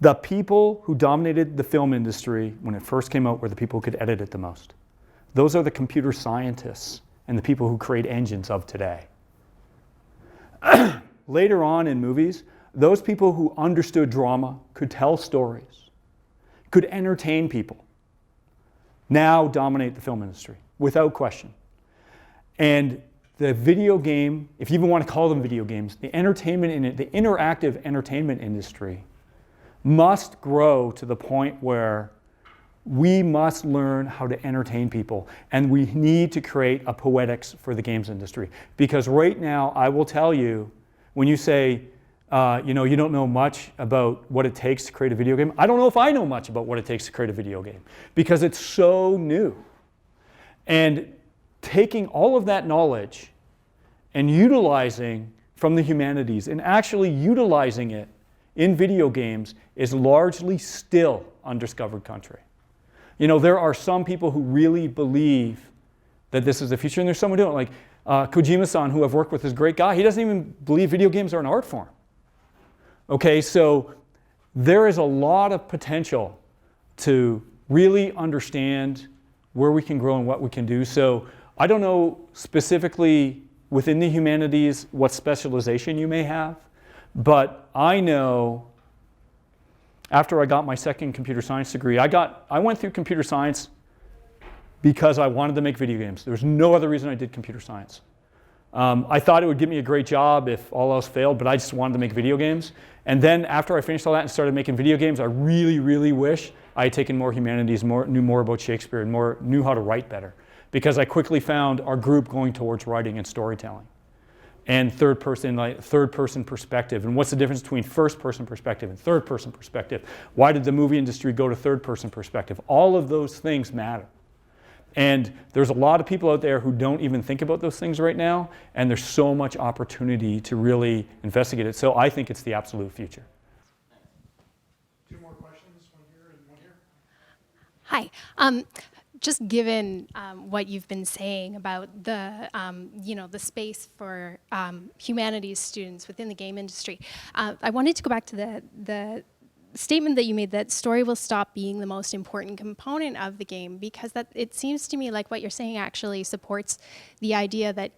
The people who dominated the film industry when it first came out were the people who could edit it the most. Those are the computer scientists and the people who create engines of today. Later on in movies, those people who understood drama, could tell stories, could entertain people, now dominate the film industry, without question. And the video game, if you even want to call them video games, the interactive entertainment industry must grow to the point where we must learn how to entertain people, and we need to create a poetics for the games industry. Because right now, I will tell you, when you say, you don't know much about what it takes to create a video game, I don't know if I know much about what it takes to create a video game, because it's so new. And taking all of that knowledge and utilizing from the humanities and actually utilizing it in video games is largely still undiscovered country. You know, there are some people who really believe that this is the future, and there's someone doing it, like Kojima-san, who I've worked with, is a great guy. He doesn't even believe video games are an art form. Okay, so there is a lot of potential to really understand where we can grow and what we can do. So I don't know specifically within the humanities what specialization you may have, but I know after I got my second computer science degree, I went through computer science because I wanted to make video games. There was no other reason I did computer science. I thought it would give me a great job if all else failed, but I just wanted to make video games. And then after I finished all that and started making video games, I really, really wish I had taken more humanities, knew more about Shakespeare, and knew how to write better. Because I quickly found our group going towards writing and storytelling. And third person perspective. And what's the difference between first person perspective and third person perspective? Why did the movie industry go to third person perspective? All of those things matter. And there's a lot of people out there who don't even think about those things right now, and there's so much opportunity to really investigate it. So I think it's the absolute future. Two more questions, one here and one here. Hi. Just given what you've been saying about the, the space for humanities students within the game industry, I wanted to go back to the statement that you made that story will stop being the most important component of the game, because that it seems to me like what you're saying actually supports the idea that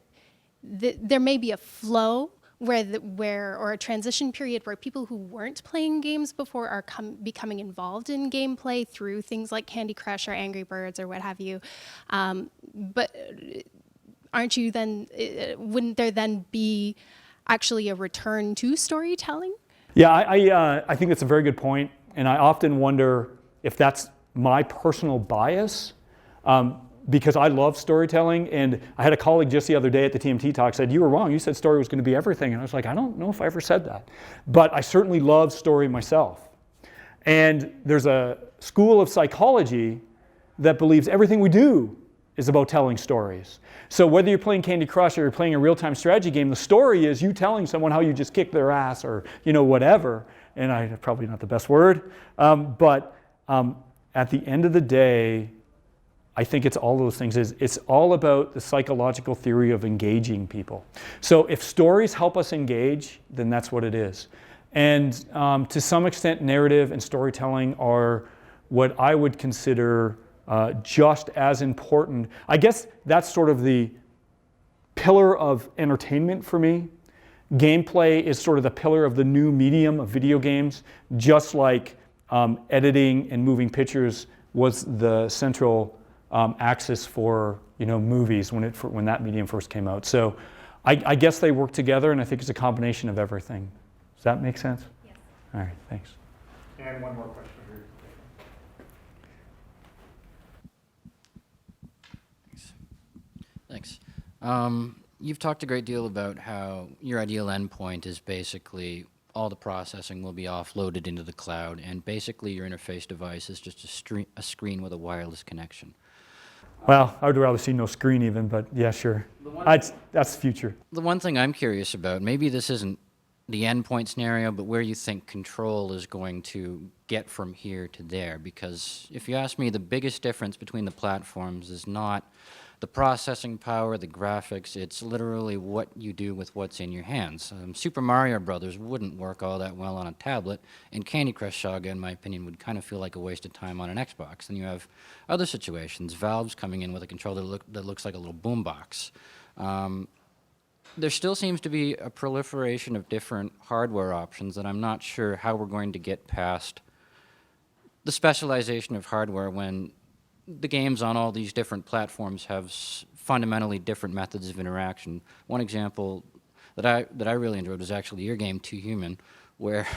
there may be a flow or a transition period where people who weren't playing games before are becoming involved in gameplay through things like Candy Crush or Angry Birds or what have you. But aren't you then, wouldn't there then be actually a return to storytelling? Yeah, I think that's a very good point, and I often wonder if that's my personal bias, because I love storytelling, and I had a colleague just the other day at the TMT talk said, "You were wrong, you said story was going to be everything," and I was like, I don't know if I ever said that, but I certainly love story myself. And there's a school of psychology that believes everything we do is about telling stories. So whether you're playing Candy Crush or you're playing a real-time strategy game, the story is you telling someone how you just kicked their ass or whatever. And probably not the best word, but at the end of the day, I think it's all those things. It's all about the psychological theory of engaging people. So if stories help us engage, then that's what it is. And to some extent, narrative and storytelling are what I would consider just as important. I guess that's sort of the pillar of entertainment for me. Gameplay is sort of the pillar of the new medium of video games, just like editing and moving pictures was the central axis for movies when that medium first came out. So I guess they work together, and I think it's a combination of everything. Does that make sense? Yes. All right, thanks. And one more question here. Thanks. You've talked a great deal about how your ideal endpoint is basically all the processing will be offloaded into the cloud, and basically your interface device is just a screen with a wireless connection. Well, I would rather see no screen even, but yeah, sure. That's the future. The one thing I'm curious about, maybe this isn't the endpoint scenario, but where you think control is going to get from here to there, because if you ask me, the biggest difference between the platforms is not the processing power, the graphics, it's literally what you do with what's in your hands. Super Mario Brothers wouldn't work all that well on a tablet, and Candy Crush Saga, in my opinion, would kind of feel like a waste of time on an Xbox. And you have other situations, Valve's coming in with a controller that looks like a little boombox. There still seems to be a proliferation of different hardware options that I'm not sure how we're going to get past the specialization of hardware when the games on all these different platforms have fundamentally different methods of interaction. One example that I really enjoyed was actually your game, Too Human, where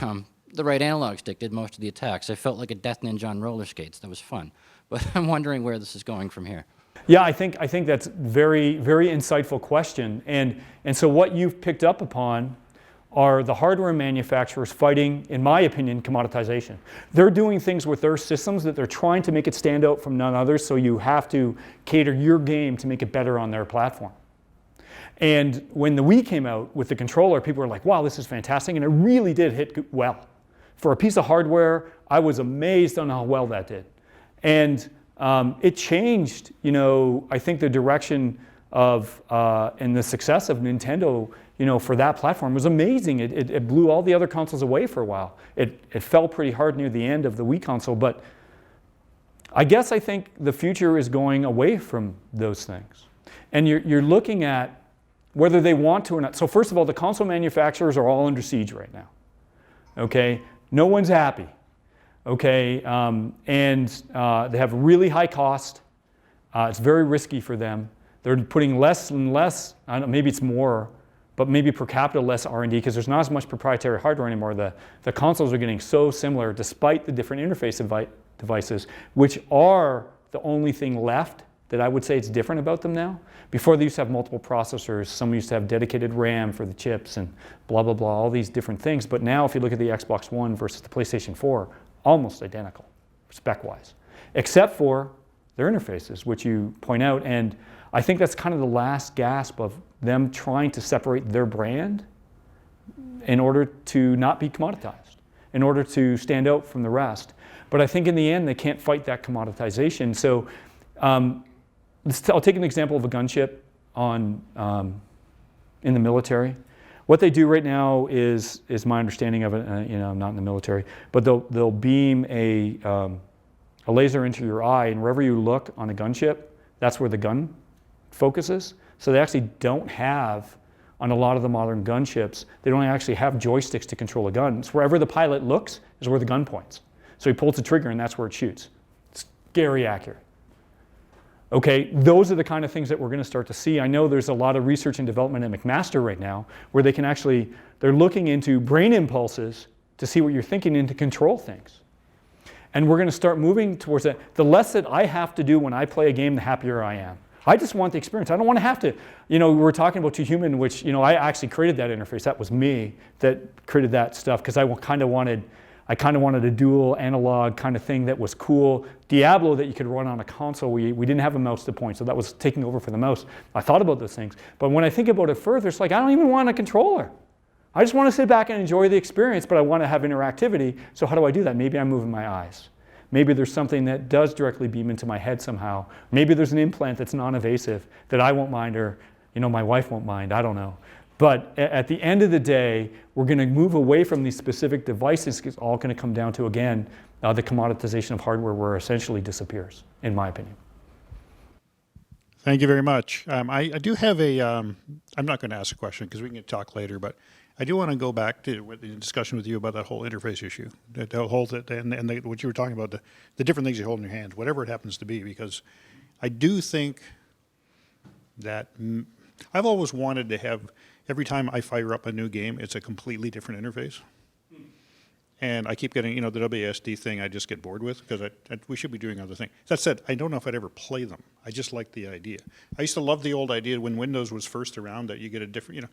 the right analog stick did most of the attacks. I felt like a Death Ninja on roller skates. That was fun. But I'm wondering where this is going from here. Yeah, I think that's very, very insightful question. And so what you've picked up upon are the hardware manufacturers fighting, in my opinion, commoditization. They're doing things with their systems that they're trying to make it stand out from none others, so you have to cater your game to make it better on their platform. And when the Wii came out with the controller, people were like, wow, this is fantastic. And it really did hit well. For a piece of hardware, I was amazed on how well that did. And it changed, I think the direction of, and the success of Nintendo, for that platform was amazing. It blew all the other consoles away for a while. It fell pretty hard near the end of the Wii console, but I think the future is going away from those things. And you're looking at whether they want to or not. So first of all, the console manufacturers are all under siege right now. Okay, no one's happy. Okay, and they have really high cost. It's very risky for them. They're putting less and less, I don't know, maybe it's more, but maybe per capita less R&D because there's not as much proprietary hardware anymore. The consoles are getting so similar despite the different interface devices, which are the only thing left that I would say it's different about them now. Before they used to have multiple processors, some used to have dedicated RAM for the chips and blah, blah, blah, all these different things. But now if you look at the Xbox One versus the PlayStation 4, almost identical, spec-wise, except for their interfaces, which you point out. And I think that's kind of the last gasp of them trying to separate their brand in order to not be commoditized, in order to stand out from the rest. But I think in the end, they can't fight that commoditization. So I'll take an example of a gunship in the military. What they do right now is my understanding of it. I'm not in the military, but they'll beam a laser into your eye, and wherever you look on a gunship, that's where the gun focuses. So they actually don't have, on a lot of the modern gunships, they don't actually have joysticks to control a gun. So wherever the pilot looks is where the gun points. So he pulls the trigger, and that's where it shoots. It's scary accurate. Okay, those are the kind of things that we're going to start to see. I know there's a lot of research and development at McMaster right now where they can actually, they're looking into brain impulses to see what you're thinking and to control things. And we're going to start moving towards that. The less that I have to do when I play a game, the happier I am. I just want the experience. I don't want to have to, we were talking about 2Human, which, I actually created that interface. That was me that created that stuff because I kind of wanted a dual analog kind of thing that was cool. Diablo that you could run on a console. We didn't have a mouse to point, so that was taking over for the mouse. I thought about those things. But when I think about it further, it's like I don't even want a controller. I just want to sit back and enjoy the experience, but I want to have interactivity. So how do I do that? Maybe I'm moving my eyes. Maybe there's something that does directly beam into my head somehow. Maybe there's an implant that's non-invasive that I won't mind or my wife won't mind. I don't know. But at the end of the day, we're going to move away from these specific devices. It's all going to come down to, again, the commoditization of hardware where it essentially disappears, in my opinion. Thank you very much. I do have I'm not going to ask a question because we can talk later, but I do want to go back to the discussion with you about that whole interface issue, what you were talking about, the different things you hold in your hand, whatever it happens to be, because I do think that I've always wanted to have, every time I fire up a new game, it's a completely different interface. And I keep getting, the WASD thing I just get bored with because we should be doing other things. That said, I don't know if I'd ever play them. I just like the idea. I used to love the old idea when Windows was first around that you get a different,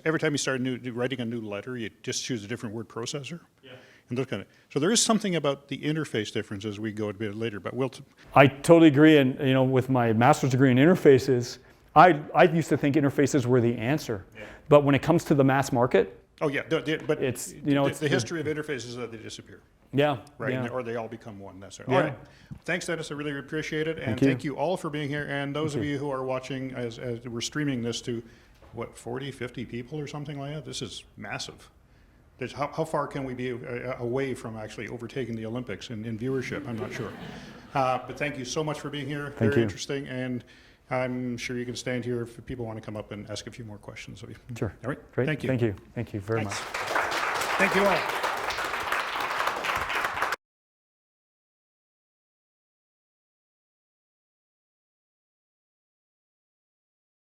every time you start writing a new letter, you just choose a different word processor. Yeah. And those kind of, so there is something about the interface difference as we go a bit later, but I totally agree. And, with my master's degree in interfaces, I used to think interfaces were the answer. Yeah. But when it comes to the mass market, oh yeah, but it's it's the history of interfaces is that they disappear. Yeah, right, yeah. Or they all become one. That's right. Yeah. All right, thanks, Dennis. I really appreciate it, and thank you all for being here. And those of you who are watching, as we're streaming this to, 40, 50 people or something like that. This is massive. How far can we be away from actually overtaking the Olympics in viewership? I'm not sure. But thank you so much for being here. Thank Very you. Interesting, and I'm sure you can stand here if people want to come up and ask a few more questions. Sure. All right. Great. Thank you. Thank you. Thank you very much. Thank you all.